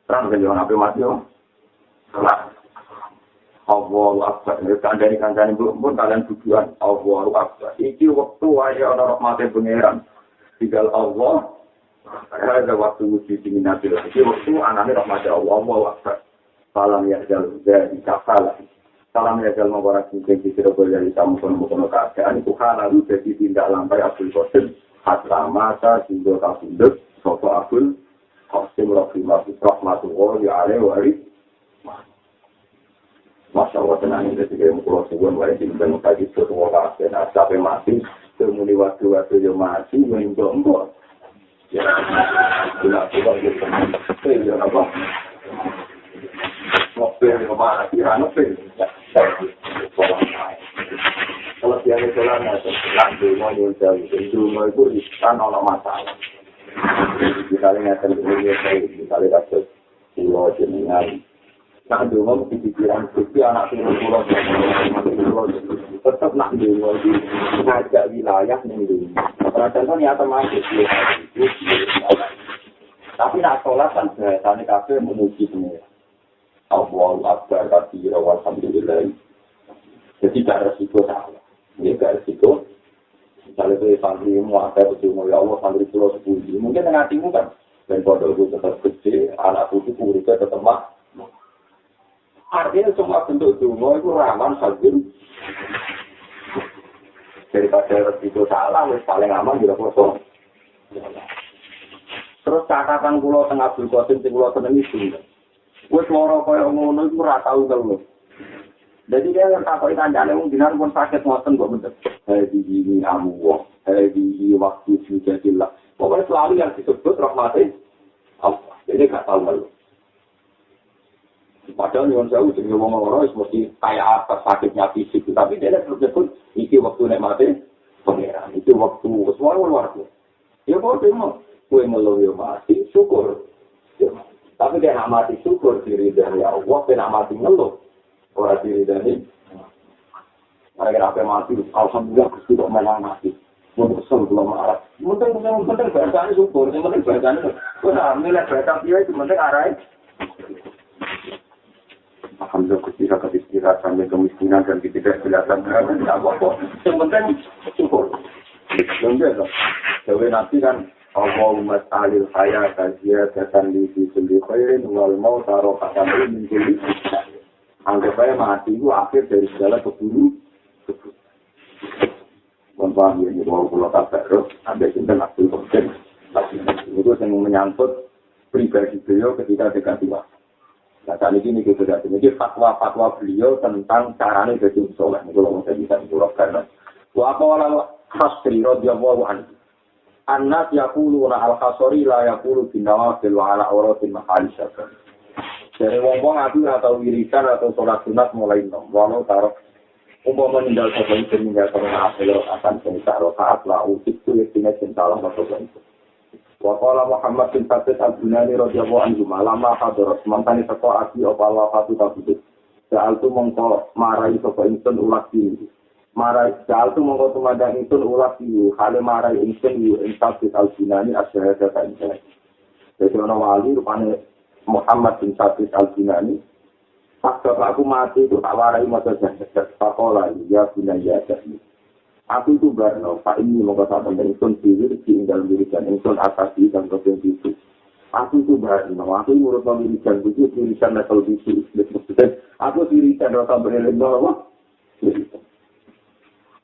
Terang saja orang mati, salah. Allahu Akbar. Kandani pun kalian tujuan Allahu Akbar. Iki waktu wajah orang mati pangeran. Tinggal Allah. Ada waktu wujud di nabi. Iki waktu anaknya rahmatnya Allah. Allahu Akbar. Salam ya jalur dari kafalah. Salam ya dalam masyarakat mungkin kita boleh tamu kono keadaan itu kan lalu jadi tindak lampai Abdul Qasim Aslamata simbol kabundut sopo Abdul Qasim rahmatullahi alaihi wa alihi. Masya Allah tenang ini juga mengkulau suwun wa izin dan mengkaji sesuatu wakil sampai mati temui waktu-waktu yang mati mengimbau ya tidak gitu ya apa mobil yang mana kira mobil kalau dia ada jalan atau lanjut mau jauh itu mau itu kan orang masalah misalnya misalnya kasus pulau jenengan nak dulu di pikiran suci anak pulau tetap nak dulu ngajak wilayah nih dulu padahal niat masuk tapi nak sholat kan biasanya kafe memuji semua Allahu Akbar kabira walhamdulillah. Jadi tak resiko salah. Ini tak resiko. Misalnya itu santri muakai betul ya Allah santri pulau 10. Mungkin dengan hatimu kan. Dan bodoh itu tetap gede. Anak putih muridnya tetap mak. Artinya semua bentuk dungo itu raman sajin. Daripada resiko salah, paling aman juga kosong. Terus catatan pulau tengah Abdul Qasim di pulau Teneng itu. Wes loro kaya ngono iku ora tau tau. Jadi dia takoi kancane wong dinan pun sakit ngoten kok bener. Hadi ini amu. Hadi waktu sujudillah. Pokoknya selalu yang disebut rahmati Allah. Jadi gak tahu malu. Padahal nyuwun sewu jenenge wong loro wis mesti kaya apa sakitnya fisik, tapi dia disebut iki waktu nek mati pangeran. Itu waktu semua luar biasa. Ya kok demo kowe ngeluh yo mati syukur. Tapi dia nak mati syukur diri dari Allah, dia nak mati ngeluh. Orang diri dari mereka apa mati, alhamdulillah Gusti kok malah mati. Mun kesel belum marah. Mungkin bahasanya syukur, yang penting bahasanya. Wah, milih bahasa dia itu penting arah. Alhamdulillah Gusti kakak istirahat sampai kemiskinan dan tidak kelihatan. Tidak apa-apa. Yang penting syukur. Yang biasa. Jadi nanti kan Allahumma ta'alil hayata ziyadatan li fi kulli khairin wal mauta rohatan min kulli. Anggap saya mati itu akhir dari segala keburu. Konfirmasi ini bahwa pulau tak terus ada cinta Abdul Qasim Itu yang menyangkut pribadi beliau ketika dekat tua. Nah, kali ini kita lihat ini fatwa-fatwa beliau tentang caranya jadi soleh. Ini kalau saya bisa diurutkan. Wa qala Khasri radhiyallahu anhu. An-nas yaquluna al-khasri la yaqulu bin nawafil wa ala awratil mahal syakar. Dari wong-wong aku atau wiridan atau sholat sunat mulai nom. Walau taruh umpama meninggal sebagai meninggal karena akhir akan semisal rokaat la usik itu yakinnya cinta Allah itu. Waqala Muhammad bin Fatih al-Bunani radhiyallahu anhu lama hadirat mantani teko aki apa Allah fatu kabudut. Ja'al tu mongko marai sapa ingsun ulas iki. Marai ja'al tu mongko tumandang ingsun ulas iki hale marai ingsun yu Fatih al-Bunani asyhadu ka insan. Jadi ana wali rupane Muhammad bin Fatih al-Bunani pas aku mati itu tak warai maca jahat pakola ya bunaya jadi. Aku itu barno, Pak ini mau kata tentang insun diri di dalam dirikan insun atas di dan kau itu. Aku itu barno, aku menurut dirikan itu dirikan level bisu. Aku dirikan rasa berikan bahwa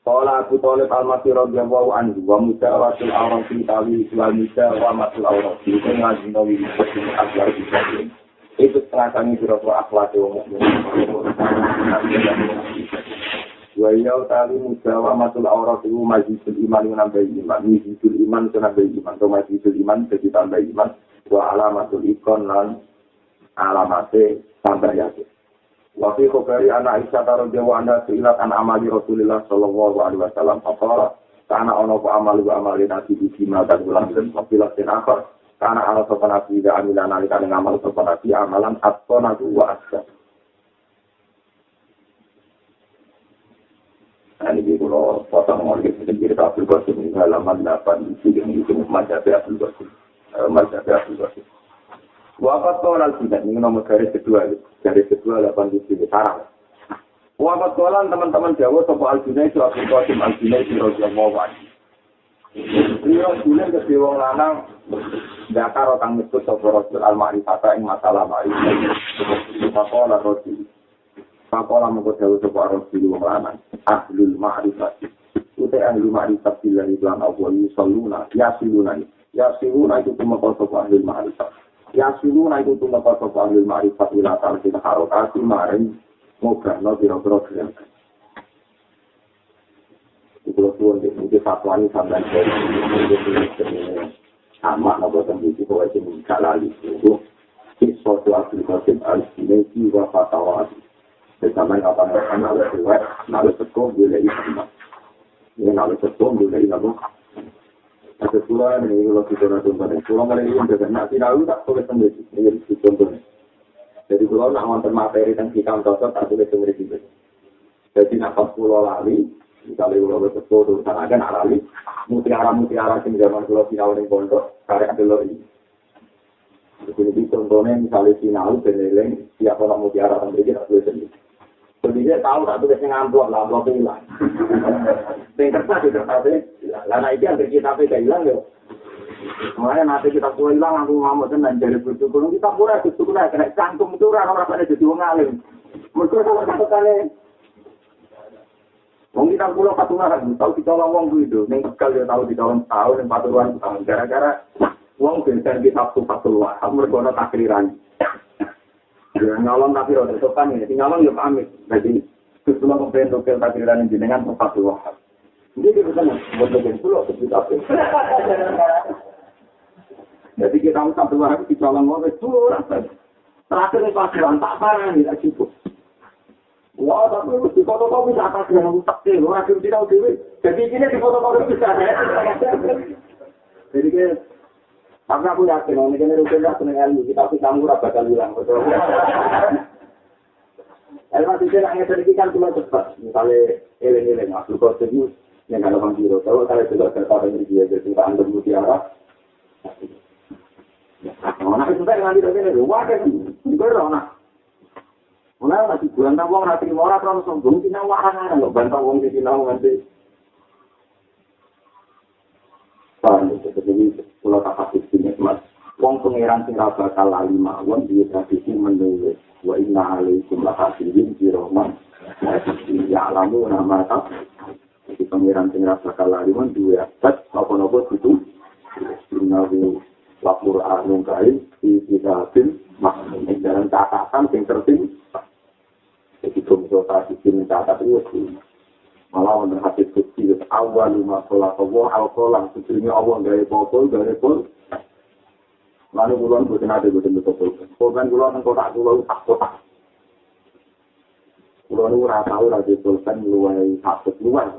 kalau aku tolak al-masih radhiyallahu anhu wa mudawatul awram fi tawi islamika wa matul awram itu ngaji nawi akhlak itu. Itu setengah kami berapa akhlak yang wa ya tali mudawamatul awrat itu majidul iman nambah iman majidul iman nambah iman atau majidul iman jadi tambah iman wa alamatul ikon lan alamate tambah yakin wa fi khabari ana Aisyah radhiyallahu anha ilat an amali Rasulullah sallallahu alaihi wasallam faqala kana ono ko amali nabi di sima dan ulang dan wafilah den akhir kana ala sopan nabi da amilan alika dengan amal sopan nabi amalan atqana wa asya. Ini kalau potong lagi sedikit Abdul Qasim ini halaman 8 yang itu Mazhab Abdul Qasim. Wafat tolal tidak ini nomor garis kedua 8 di sarang. Wafat tolan teman-teman Jawa sopo Al-Junaidi Abdul Qasim Al-Junaidi radhiyallahu anhu. Beliau Junaid ke wong lanang dakar kang nyebut sopo Rasul al-Ma'rifata ing masalah ma'rifat. Pakola Rasul Pakola mengkodawu sebuah Rasul wong lanang ahlul ma'rifat utai ahlul ma'rifat billahi lan Allah yusalluna yasiluna itu tumeka sebuah ahlul ma'rifat yasiluna itu tumeka sebuah ahlul ma'rifat ila tarsil harokasi maring mugahno biro-biro gerakan itu suwun mungkin fatwa ini sampai sama nopo tembuji bahwa ini gak lali itu kisah Abdul Qasim al-Junaidi wa fatwa bersama kapan-kapan nalar lewat, nalar sekolah boleh iman. Ini nalar sekolah boleh iman. Ada pula ini kalau kita nonton, pulang kali ini juga nanti tahu tak boleh sendiri. Ini contohnya. Jadi kalau nak nonton materi dan kita cocok tak boleh sendiri juga. Jadi nak pas pulau lali, misalnya pulau sekolah tu sana kan lali, mutiara yang zaman pulau Sinau yang pondok, karek ada lori. Jadi contohnya misalnya Sinau beneleng siapa nak mutiara sendiri tak boleh sendiri. Jadi tahu tak tulis ngamplop lah, amplop hilang. Yang kertas itu kertasnya, karena itu yang kita hilang ya. Makanya nanti kita boleh hilang, aku mau tenang dari bersyukur. Kita boleh bersyukur, kena cantum itu orang-orang pada jadi orang alim. Mereka sama catatannya. Wong kita pulau Patunaran, tahu kita ngomong itu. Yang sekal dia tahu di tahun yang Patunaran tahun. Gara-gara wong bensin kita Patunaran, aku berkono takriran. Nyolong tapi roda sopan ini, nyolong ya pamit. Jadi sebelum membentuk takdiran ini dengan tempat luar. Jadi kita sana buat bagian pulau seperti apa? Jadi kita usah luar itu dicolong mau betul. Terakhir ini pasukan tak parah nih, tak cukup. Wah, tapi di fotokopi atas yang tak sih, orang itu tidak tahu. Jadi ini di fotokopi bisa ya. Jadi karena aku yakin, ini kan rupiah seneng ilmu, kita pasti kamu bakal hilang. Ilmu itu hanya sedikit cuma cepat. Misalnya, eleng-eleng, aku kau serius, yang ada orang biru. Kalau saya sudah tertarik dari dia, jadi kita ambil mutiara. Nah, itu saya ngambil dari dia, wah kan, itu orang. Mulai lagi bulan tahun nanti orang terlalu sombong, tidak warang-warang, loh, bantah uang di sini nanti. Jadi kalau tak kasih sini mas, wong pengiran sing ra bakal lali mawon di tradisi menulis wa inna alaikum lahafizin birahman ya alamu nama tak di pengiran sing ra bakal lali mawon duwe adat apa-apa itu inna innahu Al-Qur'anul Karim di kitabim maknun dalam catatan yang tertib. Jadi kalau tadi mencatat itu malah untuk hadis kecil awal lima sholat Allah al-qolam sebetulnya Allah dari pokol lalu bulan bukan ada betul-betul bukan bulan kotak bulan tak kotak bulan itu tahu lagi bulan luai takut luar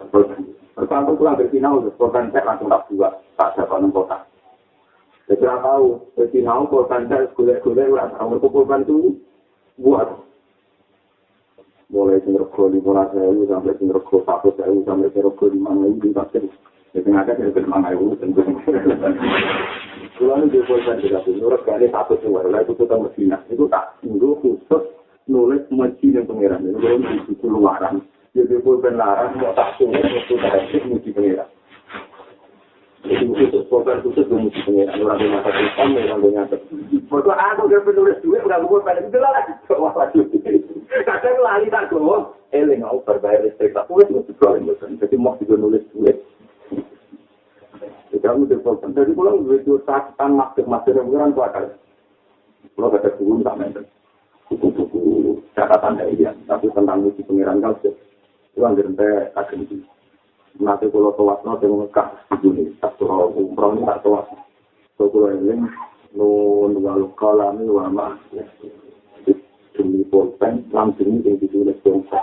pertama pulang dari final bulan saya langsung tak buat tak dapat kotak. Jadi tahu dari final bulan saya gula-gula udah tahu bulan itu buat mulai rego 15.000 sampai rego 100.000 sampai rego 5.000 pasti jadi ada yang 5.000 tentu. Kalau ini dibuat juga menurut kali satu suara itu kita Medina itu tak dulu khusus nulis masjid yang pengiran itu belum di luaran jadi pulpen larang mau tak tulis itu tak muji pengiran. Jadi khusus pulpen khusus muji pengiran orang yang ngatur Islam orang yang ngatur. Waktu aku dia penulis duit udah buat pada itu lah wah lagi. Kadang lali tak gowo, eling aku berbayar listrik tak kuat itu jadi mau juga nulis duit. Kamu develop dari pulang itu sakitan master yang kurang kuat kan. Kalau ada buku tak main. Buku-buku catatan dari dia, tapi tentang musik pengiran kau sih. Itu anggaran saya akademisi. Nanti kalau tawasno saya mengekak di sini, tak tahu umroh ini tak tahu. Kalau eling nun wal kalami wa ma. Demi pulpen langsung yang ditulis dongsa.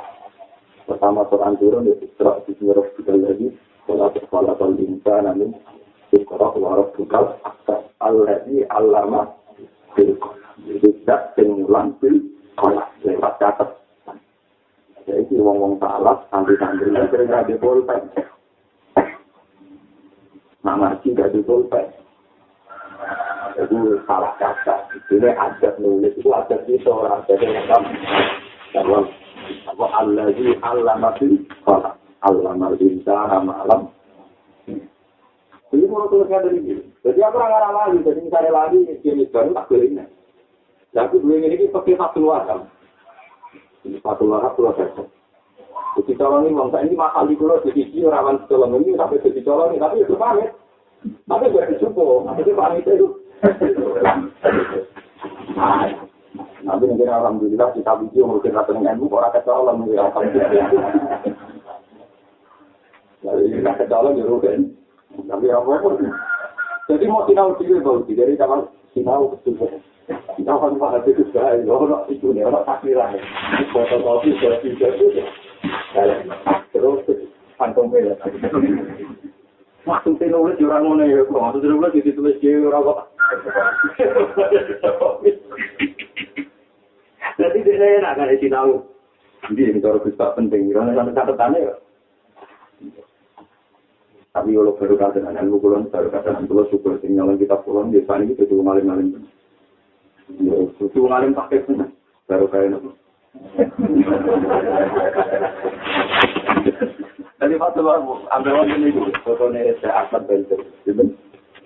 Pertama Quran turun itu Isra disinggung juga lagi. Kalau terkala insan namun Isra warab bukal akal alladzi allama bil itu tak pengulang bil kolak lewat catat. Jadi wong-wong salah santri-santri sering ada pulpen. Nama tidak di pulpen. Itu salah catat. Ini adat nulis itu adat itu orang adat yang kamu. Apa alladzi allama bil kolak allama insana ma'lam. Ini mau tulisnya dari ini. Jadi aku orang lagi, jadi misalnya lagi jenis baru tak boleh ini. Aku dua ini pakai Fathul Wahab. Fathul Wahab pulau saya. Jadi colong ini bangsa ini mahal di pulau jadi dia rawan colong ini sampai jadi colong ini tapi itu pamit. Tapi gue dicukup, itu pamit itu. Nanti mungkin alhamdulillah kita video mungkin rata dengan ilmu orang kecolong mungkin alhamdulillah. Jadi kita kecolong ya rugen. Tapi apa pun. Jadi mau sinau sih bau dari zaman sinau betul. Kita kan pak itu sudah orang itu nih orang takbiran. Fotokopi selfie itu. Terus kantong bela. Maksud nulis orang mana ya? Maksud nulis jadi tulis dia orang apa? Jadi dia nak kan sinau. Jadi kalau kita penting, orang sampai catatannya ya. Tapi kalau baru kadang ilmu kulon baru kadang kulon syukur tinggalan kita pulang biasanya itu cuma ngalim-ngalim. Ya, cuma ngalim pakai pun baru kayak itu. Tadi waktu ambil waktu itu fotonya saya Ahmad Benzer, jadi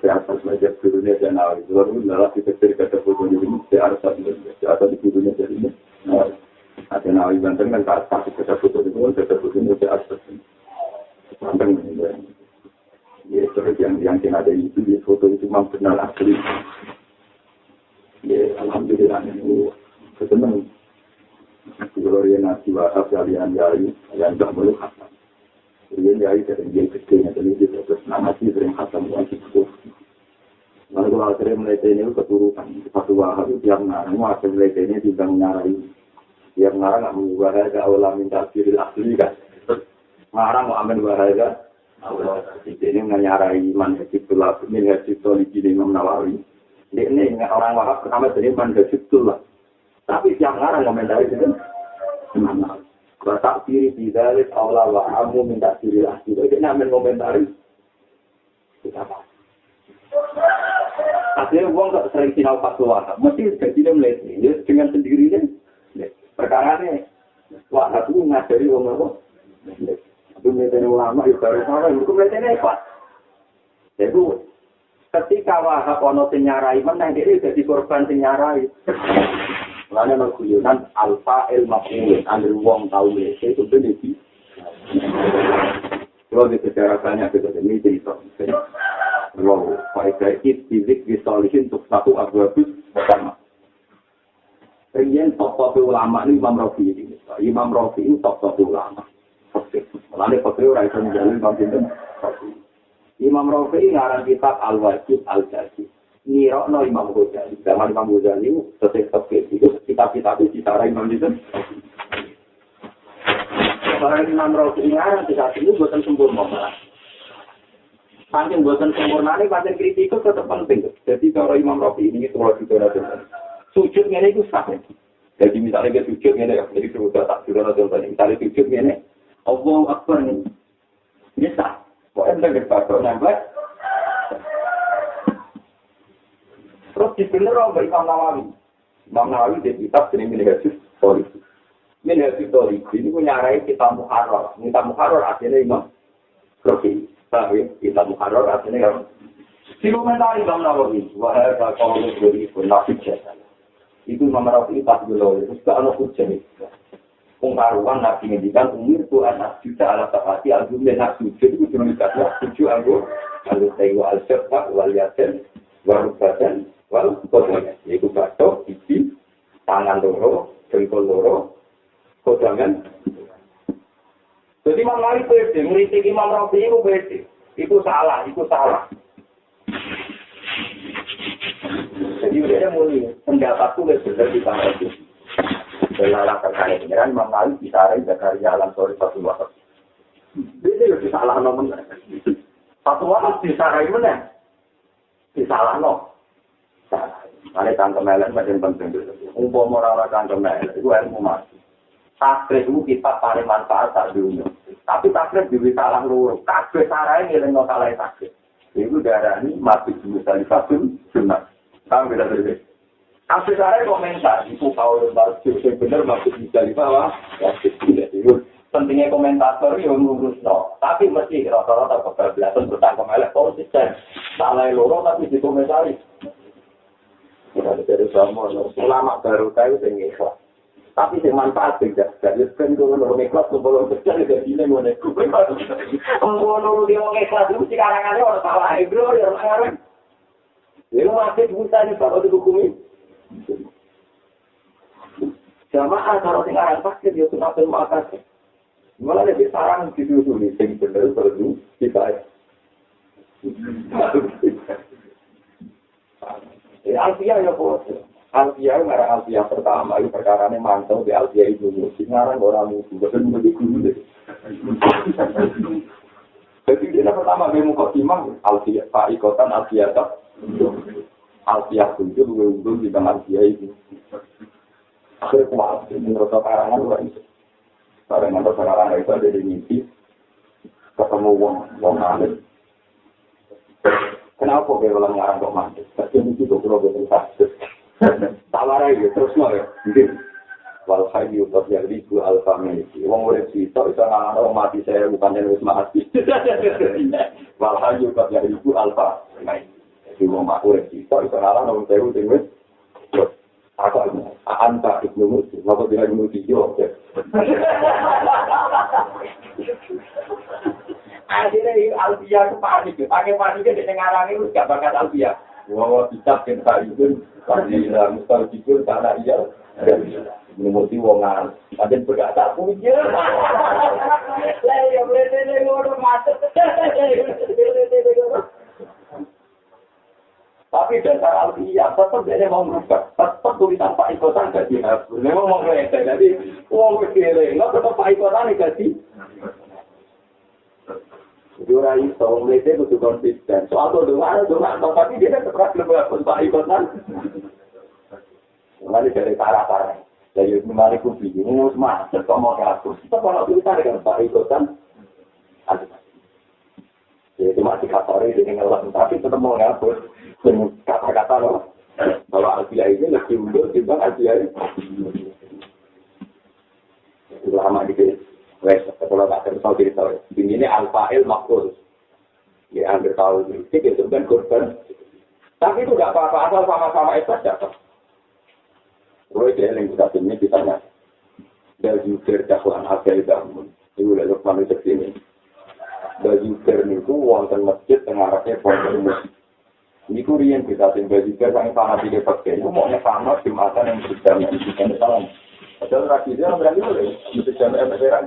saya Ahmad belajar gurunya dan awal itu lalu malah kita cerita foto ini saya ada di gurunya jadi ini. Ada nawai Banten kan tak kita foto itu kita fotonya saya Ahmad. Banten ini. Ya, seperti yang ada itu di foto itu memang benar asli. Ya, alhamdulillah ini kesenang. Kalau yang nasi wahab kalian jari, yang tak boleh khatam. Kalian jari dari yang kecilnya jadi kita terus nama sih sering khatam wajib itu. Lalu kalau sering melihat ini keturutan satu wahab itu yang ngarang, masih melihat ini tidak menyarai. Yang ngarang nggak mengubah harga Allah minta firil asli kan. Ngarang mau ambil bahaya. Allah ini menyarai iman hajibullah min hajibullah di Imam Nawawi. Ini orang Wahab pertama dari iman hajibullah. Tapi yang ngarang komentari itu Imam Nawawi. Wa ta'firi bidalik Allah wa amu min ta'firi asli. Ini amin komentari. Kita apa? Akhirnya orang tak sering sinau Fathul Wahab. Mesti jadinya melihat dengan sendirinya. Perkara ini Wahab itu ngajari orang apa? Itu metode ulama itu baru sama, itu metode hebat. Jadi ketika Wahab ono senyarai, mana dia jadi korban senyarai. Lalu nongkuyunan alfa ilmaful, ambil uang tahu itu benefit. Kalau di sejarah banyak itu ini cerita. Wow, faedah fizik disolihin untuk satu abu-abu pertama. Kemudian top ulama ini Imam Rafi ini. Imam Rafi ini top ulama. Lalu fakir orang itu menjalin Imam Sinten. Imam Rafi ngarang kitab Al-Wajib Al-Jazid. Nirokno Imam Ghazali. Zaman Imam Ghazali itu kitab-kitab itu cara Imam Sinten. Orang Imam Rafi ngarang kitab ini buatan sempurna. Saking buatan sempurna ini pasien kritik itu tetap penting. Jadi kalau Imam Rafi ini itu wajib ada. Sujudnya itu sah. Jadi misalnya dia sujudnya ya, jadi sudah tak sudah ada contohnya. Misalnya sujudnya ini, Allahu Akbar ini, ini sah. Kok anda berpatok nambah? Terus dibener oleh Imam Nawawi. Imam Nawawi dia kitab jenis Minhajus Shalihin. Minhajus Shalihin ini punya arah kitab Muharrar. Kitab Muharrar artinya Imam Rafi. Tapi kita muharrar artinya kan dikomentari Imam Nawawi wahai kalau dari penafsir jasa itu Imam Nawawi pas dulu itu kalau hujan pengkaruan nabi ngendikan umur tu anak juta ala tafati al-jumlah nak sujud itu cuma dikatakan tujuh anggur lalu tayu al-syafaq wal yasin wal badan wal kodanya yaitu batok, gigi, tangan loro, jengkol loro, kodangan. Jadi Imam Nawawi pede, ngeritik Imam Rafi itu pede. Itu salah. Jadi udah mulai pendapatku lebih benar di bawah itu. Belalah terkait dengan Imam Nawawi bicara dari jalan sore satu waktu. Dia lebih salah nomor. Satu waktu disarai mana? Disalah no. Ada cangkemelan macam penting. Umpama orang cangkemelan itu ilmu mati. Takrif itu kita paling manfaat tak dunia. Tapi takrif juga salah lurus. Takrif sarai ini dengan salah takrif. Itu darah ini mati juga di fasun sunat. Kamu bisa berbeda. Takrif sarai komentar. Itu kalau lembar yang benar masuk bisa di bawah. Itu pentingnya komentator yang ngurus no. Tapi mesti rata-rata kebablasan bertanggung elek konsisten. Salah lurus tapi dikomentari. Kita dari sama ulama baru kayu tinggi ikhlas. Tapi yang manfaat tidak. Jadi kan kalau orang ikhlas, kalau besar tidak gini mau nekuk. Kalau dia orang ikhlas itu sekarang orang salah bro, ya orang. Ini masih bisa nih kalau dihukumi. Jamaah kalau sekarang pasti dia sudah termakan. Malah lebih sarang gitu tuh yang benar perlu kita. Alfiah ya bos. Alfiah ngarang Alfiah pertama itu perkarane mantau di Alfiah itu ngarang orang musuh betul betul guru deh. Jadi dia pertama dia mukadimah Alfiah Pak Ikotan Alfiah tak Alfiah itu belum di dalam Alfiah itu. Akhir kuat menurut karangan orang itu. Karangan karangan itu ada di mimpi ketemu wong alim. Kenapa dia ulang ngarang kok mati? Tapi mungkin dokter betul kasus. Tawarai ya terus mau ya. Wal hayyu qad yaliku al famili. Wong urip sito iso ngarang mati saya bukan wis mati. Wal hayyu qad yaliku al famili. Jadi wong urip sito iso ngarang wong sewu sing wis aku anta ibnu muslim. Maka dia ibnu tijo. Akhirnya Alfiah itu panik, pakai paniknya di ngarang itu gak bakat Alfiah. Wah, bisa kan itu karena mustajibur karena iya. Menurut wong ngarang, ada berkata punya. Lah ya boleh ngono macet. Tapi dasar Alfiah tetap dia mau merubah. Tetap tulisan Pak Ikotan gak dihapus. Memang mau ngeledek, jadi wong kiri, nggak tetap Pak Ikotan gak di. Jura itu, mereka itu konsisten. Soal itu doa, tapi dia kan terus lebih Pak Ikotan. Mulai dari parah-parah. Jadi mulai aku bingung, macet kok mau dihapus. Kita kalau tulisan dengan Pak Ikotan, jadi masih katori dengan ngelam, tapi tetap mau dihapus. Kata-kata loh, kalau Alfiah ini lebih unggul, timbang Alfiah ini. Itu lama gitu. Wes, kalau tak tahu cerita, ini al-fa'il maqul. Ya, hampir tahu itu kan korban. Tapi itu tidak apa-apa, asal sama-sama itu saja. Roy dia yang kita ini ditanya. Dari jujur dakwaan Al-Qaeda, itu adalah manusia ini. bajiker niku wonten masjid teng ngarepe pondok musik. Niku riyen kita sing bajiker sang fanatik pakai. Niku mau nefano Jumatan yang berjamaah di sana salam. Padahal rakitnya berani lho, mesti jamaah beneran.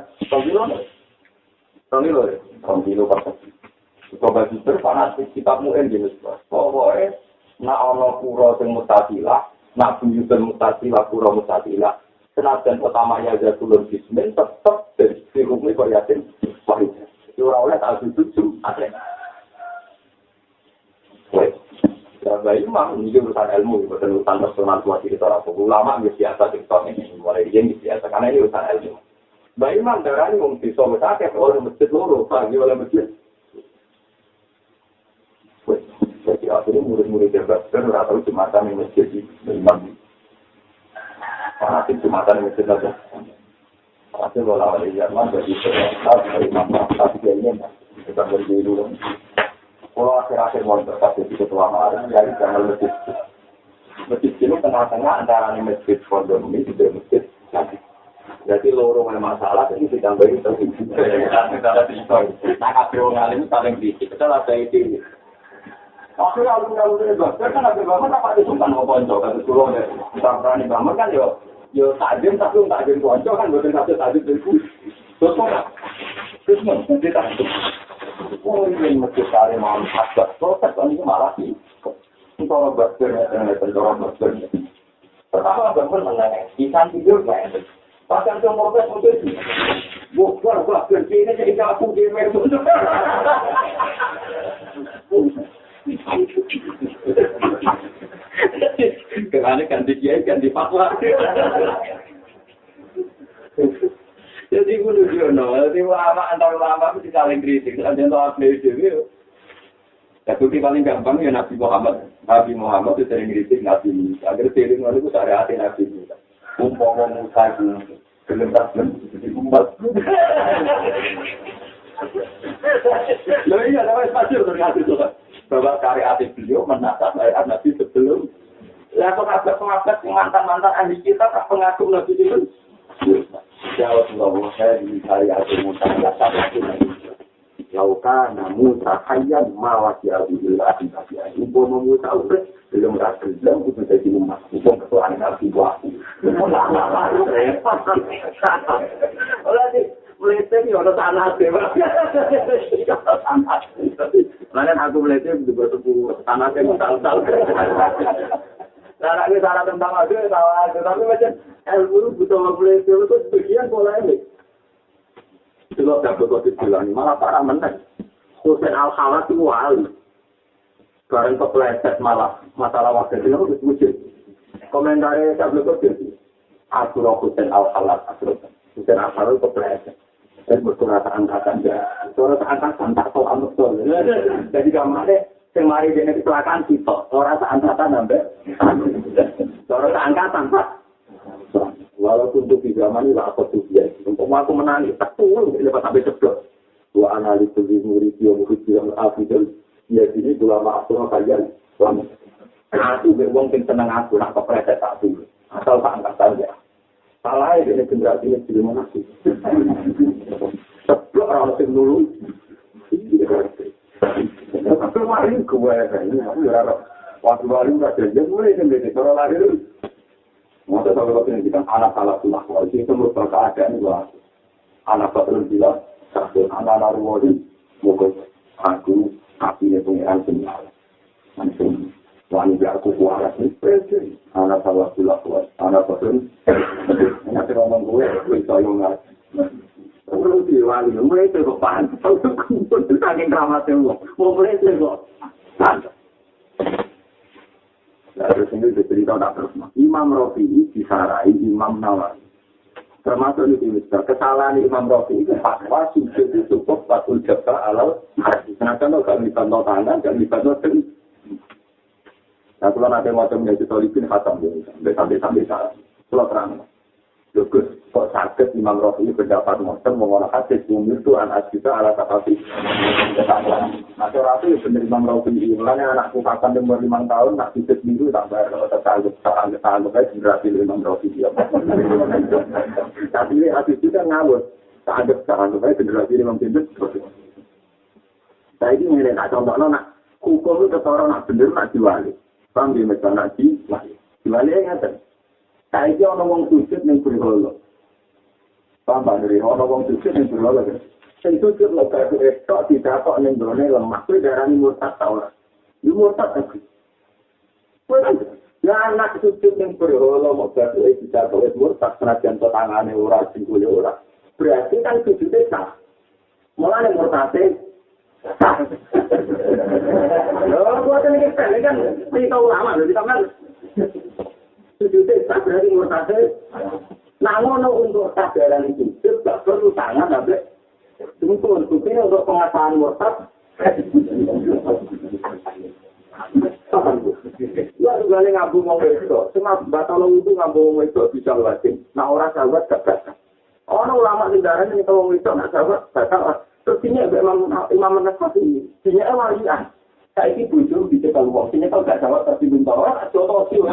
Kongkilo pas. Coba bajiker fanatik kitab mu'en jenis. Pokoke nak ana pura sing mutasilah, nak buyutan mutasilah, pura mutasilah. Senajan pertamanya Jatulun Bismin tetap dari dirumui Koyatin Wahid. Itu orang oleh tak tujuh ada. Wait, ya imam ini urusan ilmu, bukan urusan personal buat kita orang ulama biasa cerita ini, mulai dia biasa karena ini urusan ilmu. Baik imam darah ini mungkin bisa bersakat oleh masjid loro, pagi oleh masjid. Jadi akhirnya murid-murid jabat atau jumatan yang masjid di imam. Fanatik jumatan yang masjid saja. Hasil bola wali Jerman jadi sebentar dari manfaat ini kita berdiri dulu. Kalau akhir-akhir mau berkasih di ketua malam, jadi jangan masjid. Masjid ini tengah-tengah antara masjid pondok ini juga masjid lagi. Jadi lorong masalah ini ditambahin terus. Nah, kalau ngalim paling sedikit, kita ada ide. Akhirnya alun-alun ini kan ada bangun apa disumpan mau ponco kan turun ya. Kita berani bangun kan yo tajam tapi tajam ponco kan bukan satu tajam itu. Terus kita oh ini masih kali mau hasrat. Proses ini malah sih. Kalau bakter yang pertama bangun mengenai ikan tidur kan. Pasang semua proses untuk bukan bakter ini jadi aku di meja. Karena ganti kiai ganti fatwa. Jadi kudu jono, jadi ulama antar ulama itu saling kritik. Ada yang tahu dewi. Tapi paling gampang ya Nabi Muhammad. Nabi Muhammad itu sering kritik Nabi. Agar sering lalu itu syariat Nabi. Umpama Musa itu belum jadi umat. Loh iya, ada pasti untuk ngasih tuh. Bahwa syariat beliau menata syariat Nabi sebelum. Ya pengabat mantan-mantan ahli kita tak pengagum Nabi itu. Ya Rasulullah saya di syariat Musa ya satu Nabi. Lauka namun takayyan mawasi abdillah Nabi. Ibu Musa urus belum rasul belum menjadi umat. Ibu ketuaan Nabi buahku. Oleh meletet ya ada tanah deh. Lain aku meletet juga sebuah tanah yang tal-tal. Cara ini cara tentang aku tahu tapi macam ilmu butuh meletet itu sebagian pola ini. Kalau tak betul bilang malah para menteri. Husain Al-Khawas itu wali. Barang kepleset malah masalah wakil itu harus wujud. Komentarnya tak betul. Aku Husain Al-Khawas Husain Al-Khawas kepleset. Dan berkurang angkatan dia. Suara angkatan tak tahu betul. Jadi kamarnya semari dengan kecelakaan kita. Suara angkatan sampai. Suara angkatan tak. Walaupun untuk di zaman ini lah aku tuh dia. Untuk aku menangis tak turun lepas sampai ceplok. Dua analis di murid yang murid yang afidal. Ya sini ulama aku kalian. Aku beruang senang aku nak kepreset tak dulu. Asal tak angkat saja. Salah ini generasi yang belum masuk. Ceplok orang yang dulu. Tapi mari gue ini aku berharap waktu baru nggak jadi mulai sendiri orang lahir. Masa kalau kita anak salah tulah, kalau itu merupakan keadaan gua anak betul bilang satu anak narwadi mungkin aku apinya punya sinyal langsung wanita aku kuaras nih anak salah tulah anak betul nanti ngomong gue bisa yang nggak perlu diwali mulai itu kok pan kalau saking dramatnya mau mulai itu kok terus ini cerita tak terus. Imam Rafi'i disarai Imam Nawawi. Termasuk itu kesalahan Imam Rafi'i itu fatwa sujud itu cukup batul jabal alal hati. Kenapa kalau dibantu tangan, jangan dibantu ten. Nah kalau nanti macam yang ditolipin khatam sampai salah. Kalau terang. Lugus kok sakit Imam Rafi'i pendapat macam mengolah hadis umur itu anak kita ala kapasi. Nah Rafi'i benar Imam Rafi'i mulanya anakku kapan umur 5 tahun nak sujud minggu tak bayar tetangga kayak generasi Imam Rafi'i. Tapi ini hadis itu kan ngawur. Tak anggap kayak generasi Imam Rafi'i. Saya ini ngene tak contohno nak hukum itu ketara nak bener nak diwali. Paham ya macam nak diwali. Diwali ngaten. Saya ini ana wong sujud ning berhala. Paham dari ana wong sujud ning berhala. Sing sujud lho kaya estok didatok ning gone lemah kuwi darani murtad ta ora. Iku murtad ta. Ya anak sujud ning berhala mok dadi didatok murtad senajan tangane ora singkule ora. Berarti kan sujudnya sah. Mulane murtade loh, buatan ini kan cerita ulama, jadi kan sujudnya sah berarti murtade. Namun untuk kesadaran itu, tidak perlu tangan, tapi untuk untuk pengasahan murtad. Ya juga nih ngambung mau itu, cuma batal itu ngambung mau itu bisa wajib. Nah orang sahabat gak batal. Orang ulama sejarahnya ini kalau mau itu nak sahabat batal. Terus ini Imam An-Nasafi, ini walian. Saya ini bujur di cekal uang, ini kalau gak jawab tapi belum tahu, contoh sih.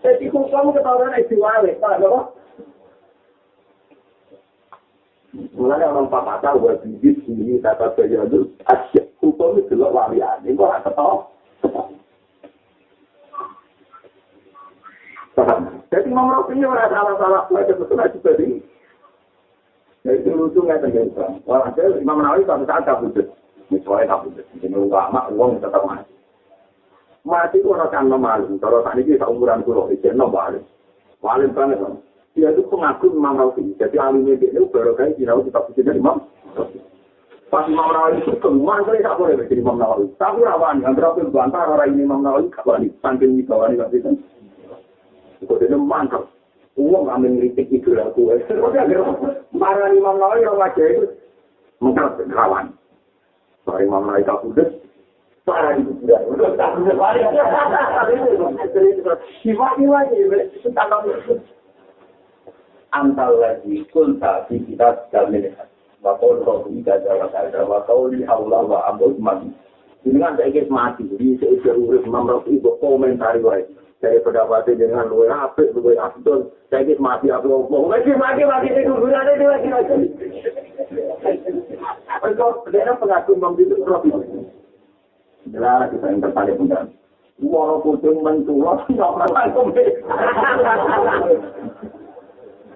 Jadi kamu ketahuan itu wali, tak ada apa? Mulanya orang papa tahu buat bibit ini kata saya itu asyik hukum itu loh walian, ini kok tak tahu. Jadi Imam Rafi ini orang salah-salah, mereka betul aja tadi. Jadi lucu nggak terjadi. Walhasil Imam Nawawi suatu saat tak wujud. Misalnya tak wujud. Jadi ulama uang tetap mati. Mati itu orang kan malu. Kalau saat ini seumuran pulau itu malu. Malu banget kan. Dia itu pengagum Imam Nawawi. Jadi alimnya dia itu baru kali di Nawawi tak wujudnya Imam. Pas Imam Nawawi itu kemudian saya tak boleh menjadi Imam Nawawi. Tapi rawan. Yang terakhir bantah orang ini Imam Nawawi kawan. Saking di bawah ini nggak bisa. Kok dia mantap. Uang amin kritik itu aku. Marah Imam Nawawi yang wajah itu mengkrat rawan. Soal Imam Nawawi tak udah. Parah itu sudah. Udah tak udah balik. Sifat-sifat itu antal lagi kulta di kita dalam wakau roh ida wakau li Allah wa abud mati. Ini kan saya ingin mati. Di seisi urip Imam Rafi itu komentari wae. Saya pendapatnya dengan luwe apik, luwe abdul. Saya ingin mati aku ngomong. Mati itu guna ada lagi. Mereka dia pengagum Imam itu Rafi. Jelas kita yang tertarik pun. Wong kucing mentua nyokot cangkem.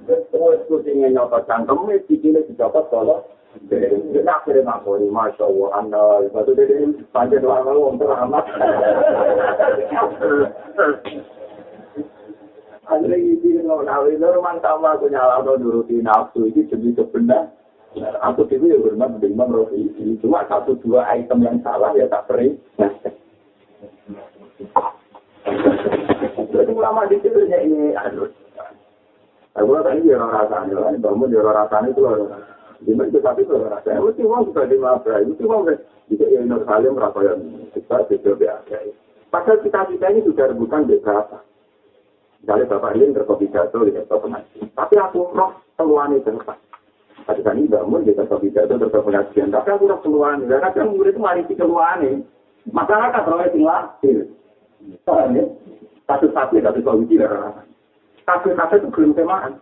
Wes kucingnya nyokot cangkem, sikile dicopot kalau dia akhirnya ngakori, Masya Allah, Anda itu dia panjang doang kalau untuk amat. Akhirnya ini kalau mantap aku nyala nuruti nafsu ini jadi sebenarnya. Aku itu ya benar dengan Rafi ini. Cuma 1-2 item yang salah ya tak peri. Jadi ulama di situ ini aduh. Aku tadi dia rasanya, bangun dia rasanya itu loh. Dimana tapi itu rasanya. Itu cuma sudah dimafra. Itu cuma jika yang Nur Salim merasa yang kita biasa. Padahal kita ini sudah rebutan beberapa. Misalnya Bapak Lin berkopidato di sektor pengajian. Tapi aku roh keluhan itu tempat. Tadi kan ini bangun di sektor pidato tetap pengajian. Tapi aku roh keluhan. Karena kan murid itu mari keluhan ini. Masyarakat roh itu lahir. Soalnya satu-satu tapi kalau uji darah. Kafe itu belum temaan.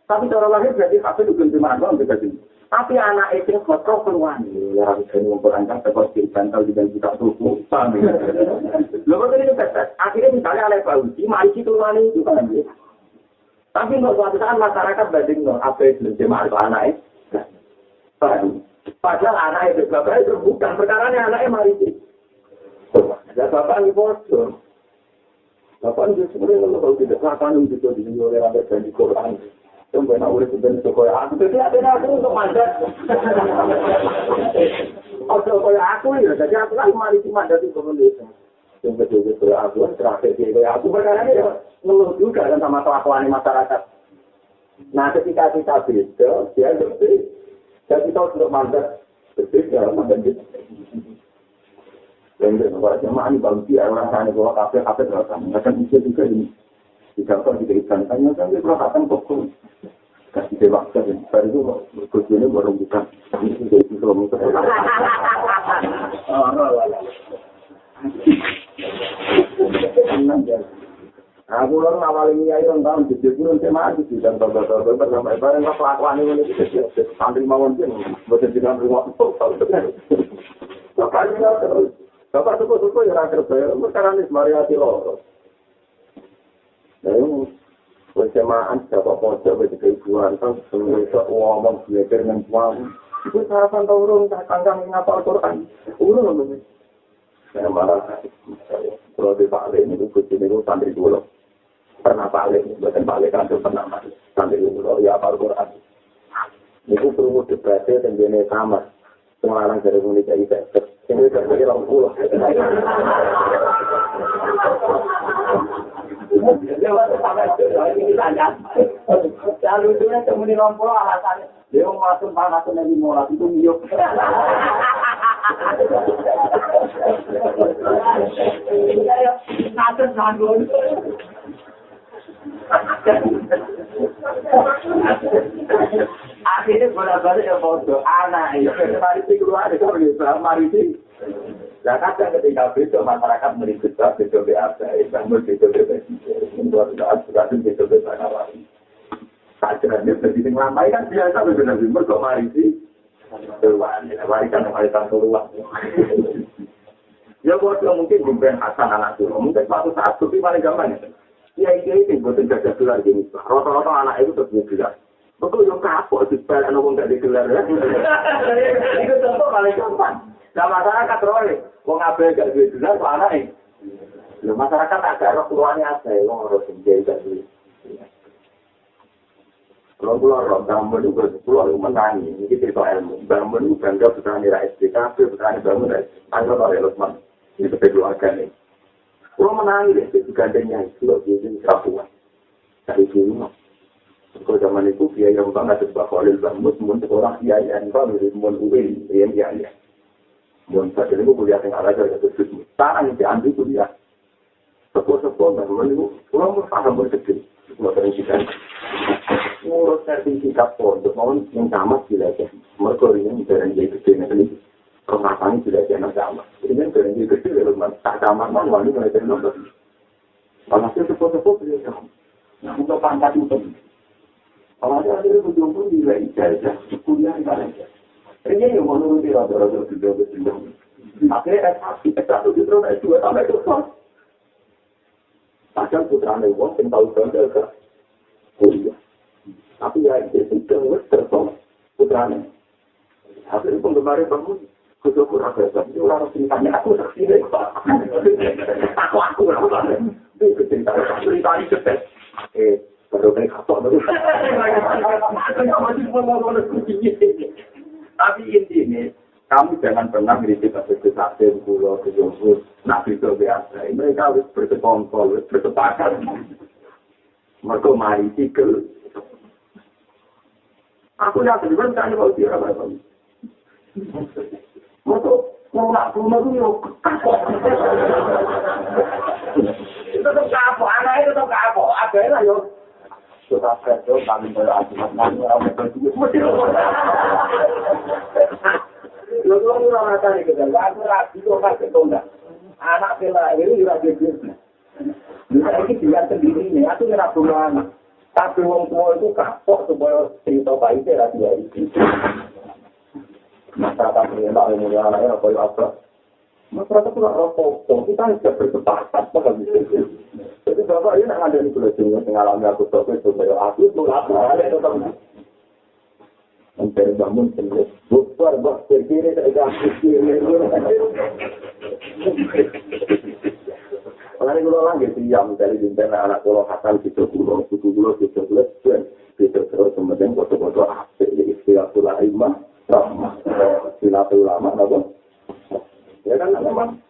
Tapi cara lahir berarti kafe itu belum temaan. Tapi anak itu kotor keluhan. Ya harus memperangkat seperti bantal di dalam kita tubuh. Lalu tadi itu akhirnya misalnya oleh Pak Uji, mari keluhan itu kan. Tapi untuk suatu saat masyarakat banding apa itu belum temaan itu anak itu. Padahal anak itu bapak itu bukan perkaranya anaknya mari. Ya bapak ini bocor. Bapak itu sebenarnya kalau tidak lakukan itu di sini oleh Rabbah dan di Quran. Sampai nak urus dan sekolah aku itu ada aku untuk mandat. Sekolah aku ya, jadi aku kan mari mandat itu penulis. Betul aku terakhir dia aku perkara ini ngeluh juga kan sama kelakuan masyarakat. Nah ketika kita beda, dia lebih. Jadi kita untuk mandat berbeda dalam mandat itu. Dan kalau jemaah ini bagi orang sana bahwa kafe terlalu akan bisa juga ini tidak kok diberikan tanya kan dia perhatian kokong kasih dewasa dan baru itu berkumpulnya baru bukan ini jadi suami itu Aku lalu awal ini ayo tahun jadi pun saya mati dan beberapa sampai barang kelakuan ini santri mawon pun betul tidak rumah. Bapak ini terus bapak suku yang akhir saya sekarang ini mariati loh. Lalu bersamaan siapa pojok begitu ibuan kan semua ngomong belajar dengan uang itu sarapan turun kangkang ngapal Quran urun loh. Saya marah kalau di Pak ini itu santri dulu. Pernah balik, bukan balik kan pernah mati. Sampai dulu ya apa Quran. Niku perlu debatnya dan jenis sama. Semarang dari Indonesia itu. Ini dari orang pulau. Lalu itu yang kemudian orang pulau alasannya. Dia masuk panas dan dimulai itu miuk. Naten nanggung. Akhirnya bolak-balik ya foto anak itu marisi keluar itu berbeda marisi. Nah kadang ketika besok masyarakat meributkan besok BAP, bangun besok BPC, untuk sudah besok BPC awali. Kajiannya begitu ngelamai kan biasa benar-benar mereka marisi keluar, warisan keluar. Ya buat mungkin bukan Hasan anak dulu, mungkin suatu saat tapi paling gampang ya. Ya ini buat jaga gelar gini. Rata-rata anak itu terus gelar. Betul yang kapok di sekolah anak nggak digelar ya. Itu tentu paling gampang. Nah masyarakat rolling, wong abe gak digelar kok anak ini. Nah, masyarakat agak roh keluarnya apa? Wong harus menjaga dulu. Kalau keluar roh, bangun itu keluar menangi. Ini cerita ilmu. Bangun itu bangga petani rakyat SDKP, petani bangun rakyat. Anggap oleh Lutman. Ini keluarga nih. Kalau menangis itu gandengnya itu biasanya kerapuan. Dari dulu, kalau zaman itu biaya yang banget sebab Khalil Bahmus, mun seorang biaya yang kau mirip mun UIN, biaya. Mun saat ini kuliah yang ada dari itu semua. Sekarang yang diambil kuliah, sepuluh bahmun itu, kalau mau paham berkecil, mau terangkan. Ngurus sertifikat pondok, mau yang sama belajar. Mereka ini jarang jadi kecil ini. Kemasannya tidak ada sama. Ini kan berhenti kecil, tak sama mana ini mulai dari nomor. Panasnya sepuh-sepuh beliau. Nah, untuk pangkat itu. Kalau ada akhirnya ujung pun bila ijazah, kuliah di Malaysia. Ini yang menurut dia rata-rata sudah berjumlah. Akhirnya S1 diterus S2 sampai selesai. Padahal putranya wong yang tahu bangga ke kuliah. Tapi ya itu sudah tertolak putranya. Akhirnya penggemarnya bangun. Kudu rasa itu orang ceritanya aku saksi deh. Aku itu ceritanya cepat. Baru kali kapok baru. Tapi intinya kamu jangan pernah kritik ke pulau ke Jogja. Nabi itu biasa. Mereka harus bersekongkol, bersepakat. Mereka mari sikil. Aku yakin benar kalau dia apa. Mau nak rumah tu yo kapok. Itu tu kapok, anak itu tu kapok. Ada lah yo. Sudah kerja kami berargumen orang berdua. Lalu orang kata ni kita, aku rapi tu apa ketunda. Anak pela ini juga jadi. Ini dia sendiri ni, aku ni rapi anak. Tapi orang tua itu kapok supaya cerita baik dia dia itu. Masyarakat mengenal ilmu anaknya apa? Masyarakat itu tidak rokok, kita tidak bersepakat. Jadi bapak ini tidak ada di Pulau mengalami aku itu apa? Mencari bangun sendiri. Bukan berkiri tidak berkiri. Karena kalau lagi siang mencari jumlah anak pulau Hasan itu pulau terus kemudian foto-foto asik di istilah pulau imam. Silatul ulama, apa? Ya kan, memang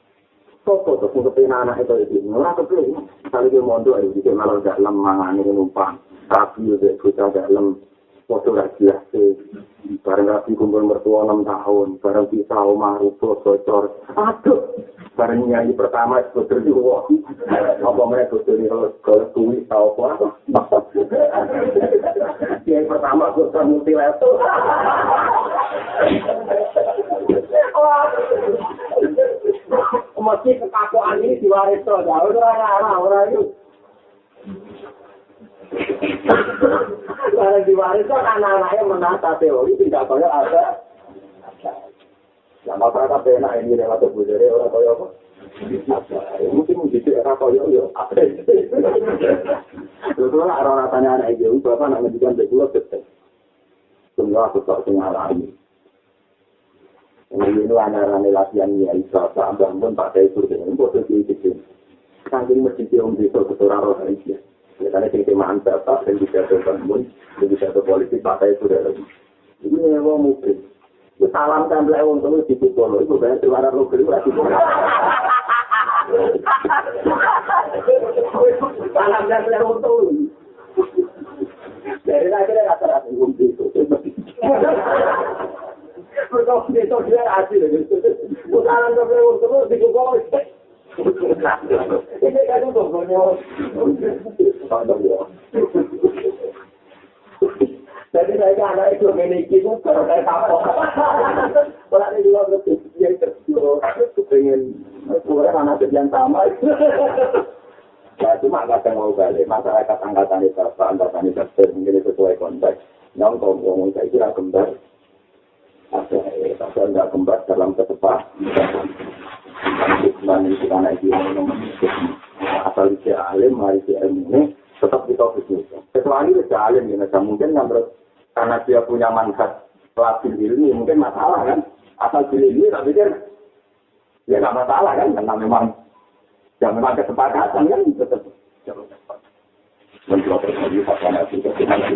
foto untuk anak itu malah kepilih. Kali dia mondok itu juga malah dalam mangan ini numpang. Tapi juga dalam foto rahasia. Barang rapi kumpul mertua 6 tahun, barang pisau marupo bocor. Aduh, barang nyanyi pertama sebetul juga. Apa mereka betul kalau tulis tahu apa? Yang pertama gue multilevel. Masih kekakuan ini diwaris terus, orang itu. Barang diwaris kan anak-anaknya menata teori tidak kaya ada. Nah, masyarakat enak ini relatif budaya orang kaya apa? Mungkin begitu era kaya ya. Terus orang tanya anak ibu, bapak nak menjadikan betul betul. Semua aku tak sengarai. Ini anak-anak latihan ya, Isa, bangun pakai itu dengan posisi itu. Saking masjid yang bisa keturah roh Aisyah. Karena ini temaan bapak dan bisa terbangun, dan bisa terpolitik pakai itu dalam. Ini nyewa mungkin. Itu salam sampai untuk itu dipukul. Itu banyak suara roh gelu lagi. Salam sampai untuk. Dari akhirnya rata-rata itu. Berkau itu dia hasil. Salam sampai untuk dipukul. Ini kan untuk beliau. Jadi saya anak itu memiliki itu kalau saya kapok. Kalau ini juga berpikir terus, aku pengen kurang anak yang sama. Ya cuma nggak mau balik masyarakat angkatan itu angkatan itu mungkin sesuai konteks. Yang kau ngomong saya kira kembar. Ada nggak kembar dalam ketepatan. Dan itu karena itu asal dia alim, mari dia ilmu tetap kita bisnis. Kecuali dia alim, ya mungkin karena dia punya manfaat pelajar ilmi mungkin masalah kan. Asal dia ilmi, tapi dia ya nggak masalah kan, karena memang kesepakatan kan tetap. Mencoba terjadi pasangan itu kesimpulan.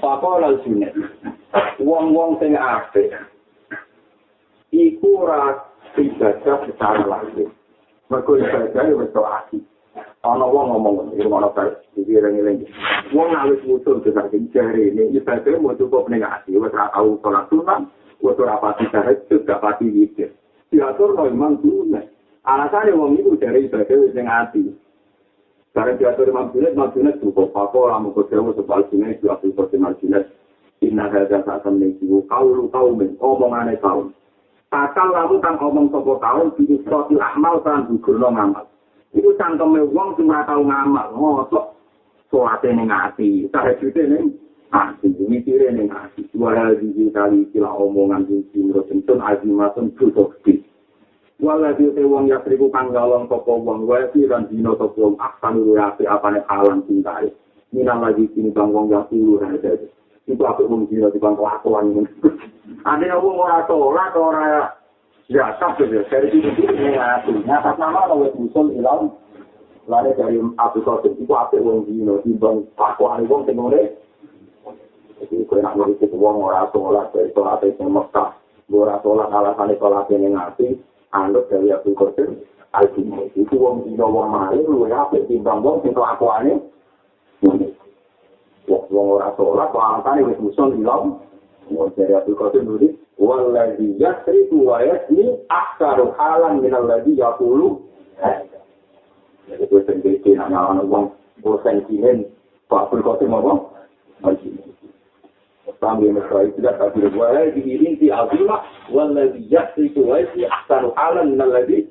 Pakola sunnah. Wong-wong sing apik iku ora ibadah secara langsung. Mergo ibadah yo wis ati. Ana wong ngomong iki ngono kae iki rene. Wong awis mutul dengan jare ini ibadah mau cukup ning ati, wis ora tau salat sunat, wis ora pati tahajud, gak pati zikir. Diatur no imam sunah. Alasane wong iku jare ibadah wis ning ati. Barang diatur imam sunat cukup apa ora mung dewe sebal sunah itu aku pertemuan sunat. Inna hadza sa'atan niku kaulu kaumin omongane kaum. Asal lalu kang omong sapa kaum iki sosial amal kan gugurno ngamal. Iku cangkeme wong sing ora tau ngamal, mosok salate ning ati, tahajude ning ati, mikire ning ati. Wala kali kila omongan sing simrotun azimatun budokti. Wala te wong ya triku kang galong sapa wong wae lan dina sapa wong aksan luwih apane halang cintae. Minang lagi sini bang wong ya turu aja. Itu aku mungkin di bangku akuan ini. Ada yang orang tolak orang biasa saja. Dari itu ini aku. Atas nama Allah musul hilang. Lalu dari Abu Qasim itu apa yang di bang akuan itu tengore. Jadi kalau nak ngurus uang orang tolak dari tolak itu Mekah. Orang tolak alasan tolak ini ngasih. Anggap dari Abu Qasim. Alhamdulillah itu uang di bawah malu. Lu apa di bang uang itu akuan ini. Wong ora salat pangkane wis muson ilang wong dari Abdul Qasim nulis wallazi yasrifu wa yasni aksaru halan min alladhi yaqulu jadi kuwi sendiri ana wong bosan kinen Pak Abdul Qasim ngomong sambil mesra itu dah tapi wallazi inti azima wallazi yasrifu wa yasni aksaru halan min alladhi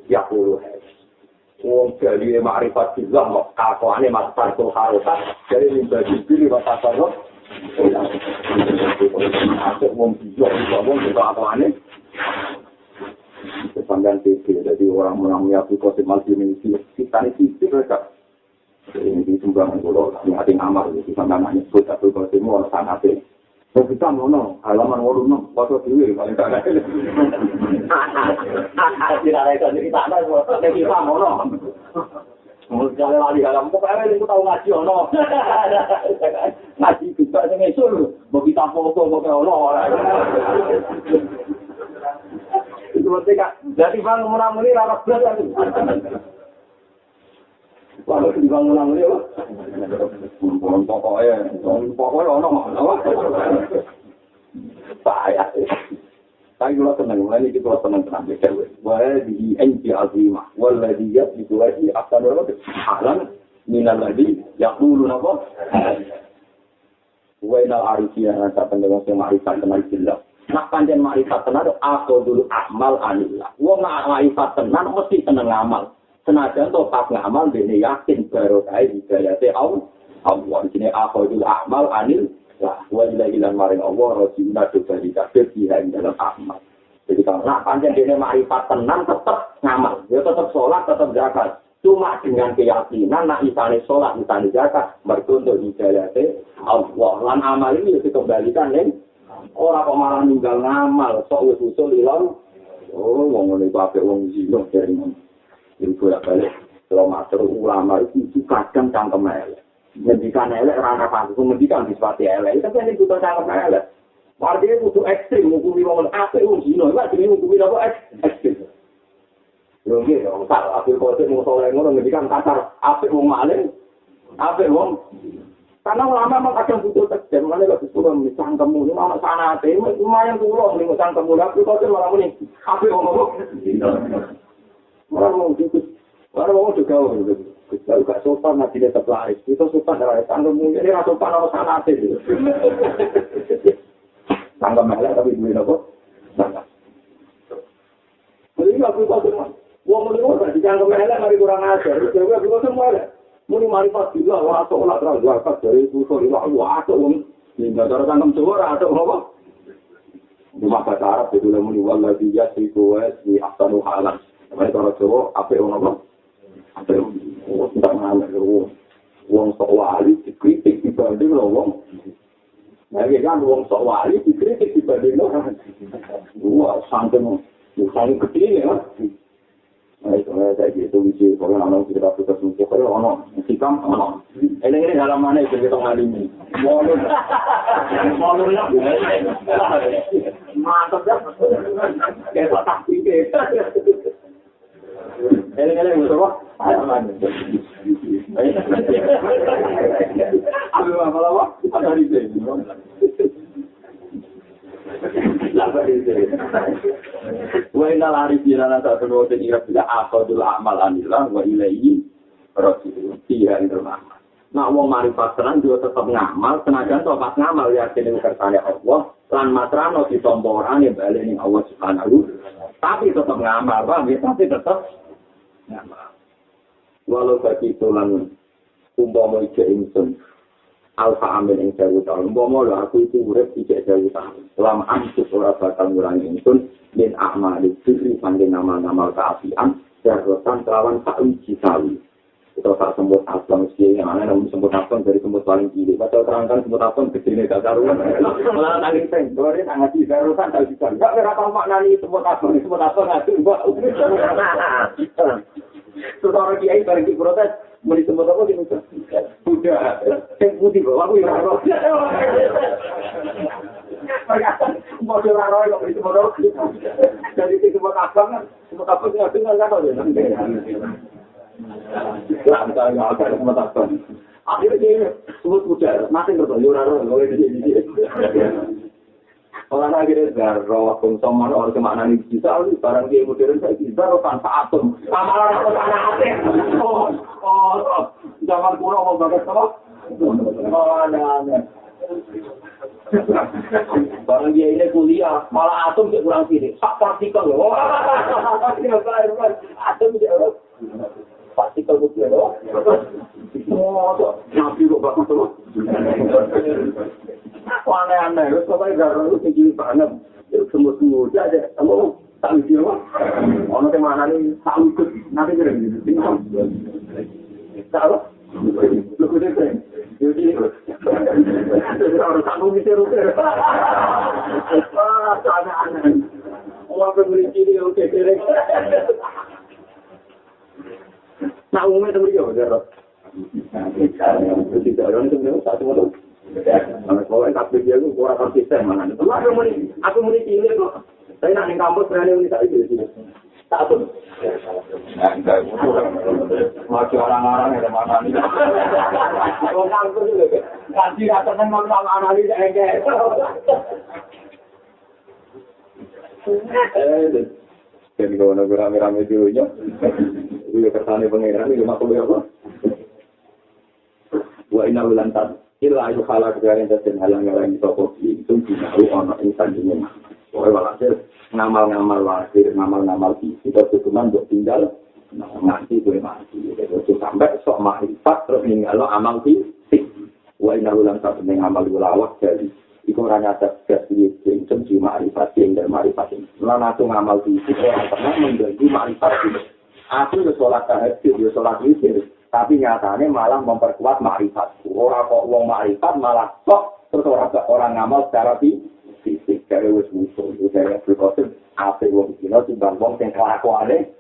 yaqulu wong jadi ma'rifat billah kok kakone mas parto harokat dari minbadi pilih batas sarok asuk wong bijak wong kita apane sepanjang TV jadi orang-orang yang Qasim Al-Jini kita ini mereka ini sumbangan kula sing ati ngamal iki sampeyan nyebut Abdul Qasim ora sanate. Kok kita ngono, halaman 86 foto dhewe paling tak ada. Tidak ada itu kita ada kok kita ngono. Mul jale lali halaman kok ae aku tau ngaji ono. Ngaji kita sing esul, mbok kita foto kok ono ora. Itu mesti Kak. Jadi bang muni ra belas aku. Kalau di bangunan ini, pokoknya orang apa? Bahaya. Tapi kalau tenang, ini kita tenang tenang. Wah di NG Azimah, waladhi ya di tuaji akan orang halan minal lagi yang dulu apa? Wainal arifiyah nanti pendengar yang marifat tenan jelas. Nak panjang marifat tenan, aku dulu amal anillah. Wong nak marifat tenan mesti tenang amal. Senajan to pas ngamal dene yakin barokah hidayate Allah. Allah di sini akhirul amal anil lah wa ilahilan maring Allah rasuluna dobari kabeh ing dalam amal. Jadi kalau nak panjang dene ma'rifat tenan tetap ngamal, ya tetap sholat, tetap zakat. Cuma dengan keyakinan nak isane sholat, isane zakat, mergo untuk hidayate Allah. Lan amal ini dikembalikan ning ora kok malah ninggal ngamal, sok wis usul ilang. Oh, wong ngene kabeh wong zina dari ngono. Iki bolak balik kalau matur ulama itu kadang cangkem elek. Ngendikan elek ora ana pantes, ngendikan disepati elek, tapi nek butuh cangkem elek. Artinya kudu ekstrim, menghukumi wong apik wong zina, lha jenenge menghukumi apa ekstrim. Lho nggih, kalau aku kok mau soleh ngono ngendikan kasar, apik wong maling, apik wong. Karena ulama memang kadang butuh teksten, makanya kalau disuruh misang kamu, ini mana sanate, lumayan tulung nih misang kamu, tapi kok malah muni, apik wong apa? Orang mau ikut, orang mau juga kalau gak sopan nanti dia terlaris, itu sopan dari tanggung ini rasa sopan orang sanate. Tangga melek tapi duit apa? Tangga. Jadi aku kok wong muni ora ditangga melek mari kurang ajar. Dewe aku semua elek. Muni mari pas juga ora salat ra zakat dari usul ila aku wong ninggal cara tangga ora atau apa? Cuma kata Arab itu muni wallahi yasiku wa bi ahsanu halan. Mari cara Jawa ape wong apa? Ape wong tak ngalir wong sok wali dikritik dibanding wong. Nah, kan wong sok wali dikritik dibanding orang. Wah, sampai gede ya. Nah, itu saya gitu bisa kalau anak kita putus mungkin kalau anak sikam anak. Ini dalam mana itu kita ngalimi. Molor ya. Mantap ya. Kayak tak pikir. Ele musuh apa? Aduh, apa? Ada di sini. Lapa di sini. Wa inna al-arifina satu nuwat ira bila aqdul a'mal anillah wa ilaihi rasul. Tiga internal. Nak wong marifat tenan juga tetap ngamal, tenaga to pas ngamal yakin ing kersane Allah, lan matrano ditomporane bali ning Allah Subhanahu. Tapi tetap ngamal, tapi tetap ngamal. Walau bagi tulan umpama ijek ingsun alfa amin ing 1000 tahun umpama lho aku itu urip ijek 1000 tahun selama antuk ora bakal ngurangi ingsun min a'mali sirri sanging ngamal-ngamal kaapian jarrotan kelawan sakwiji sawi kita tak sebut asam sih yang ana namun sebut asam dari sebut paling cilik padahal terangkan sebut asam gedene gak karuan malah nangis teng dore sangat jarrotan tak bisa gak ora tau maknani sebut asam ngatu mbok Saudara kiai bareng di protes, mau disebut apa gitu? Buddha, yang putih bawa aku yang roh. Mau orang roh yang disebut roh. Jadi disebut apa kan? Sebut apa nggak dengar kan? Lah, kita nggak akan sebut apa. Akhirnya dia sebut Buddha, masih berbalik orang roh yang di sini. Orang akhirnya darah, konsumar, orang kemana nih bisa, barang dia modern saya bisa, tanpa atom. Amalan apa tanpa atom? Zaman kuno mau bagas apa? Ada. Barang dia ini kuliah, malah atom dia kurang sini. Sak partikel loh. Atom dia loh. Partikel putih loh. Nabi kok bagus loh. Aneh-aneh, terus pokoknya garang itu tinggi banget. Semut-semut aja, kamu tak lucu apa? Orang yang mana nih, tak lucu. Nanti kira gitu, tinggal. Tak apa? Lu kuda keren. Jadi, orang tak mau bisa rupiah. Aneh-aneh. Orang pembeli ciri, oke, keren. Nah, umumnya temen dia, garang. Tidak, orang itu memang tak semua. Kalau tak dia itu kurang konsisten mana? Aku muni cilik kok. Saya nak di kampus berani muni tak itu. Tak pun. Masih orang-orang yang mana ni? Kalau kampus juga, kasih rasa memang analis enggak. Jadi kalau nak rame-rame dulunya, dia kesannya pengeran ini makhluk apa? Wa inna lantas illa ayu halak dari dan halang-halang toko itu dinaru ana insan dunia. Pokoke walhasil ngamal-ngamal lahir, ngamal-ngamal isi kita cuma untuk tinggal mati gue mati. Jadi sampai sok makrifat terus ninggalo amal fisik. Wa inna ulang satu dengan amal ulawak dari iku ora nyata jadi sing di makrifat sing dan makrifat. Lan aku ngamal fisik ora pernah mengganggu makrifat fisik. Aku udah sholat tahajud, udah sholat witir, tapi nyatanya malah memperkuat makrifat. Orang kok wong makrifat malah kok terus orang ngamal secara fisik dari wis musuh, dari berkosip apa wong dino timbang wong sing kelakuane.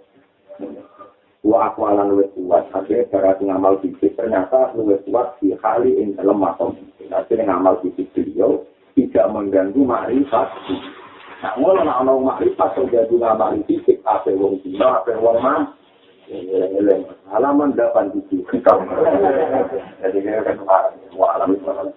Wa akwalan luwih kuat, akhirnya cara ngamal fisik ternyata luwih kuat di kali ing dalam makom. Akhirnya ngamal fisik beliau tidak mengganggu makrifat. Nah, ngono nek ana makrifat sing jadi ngamal fisik, apa wong dino, apa wong mah halaman 8 di sini. Jadi kan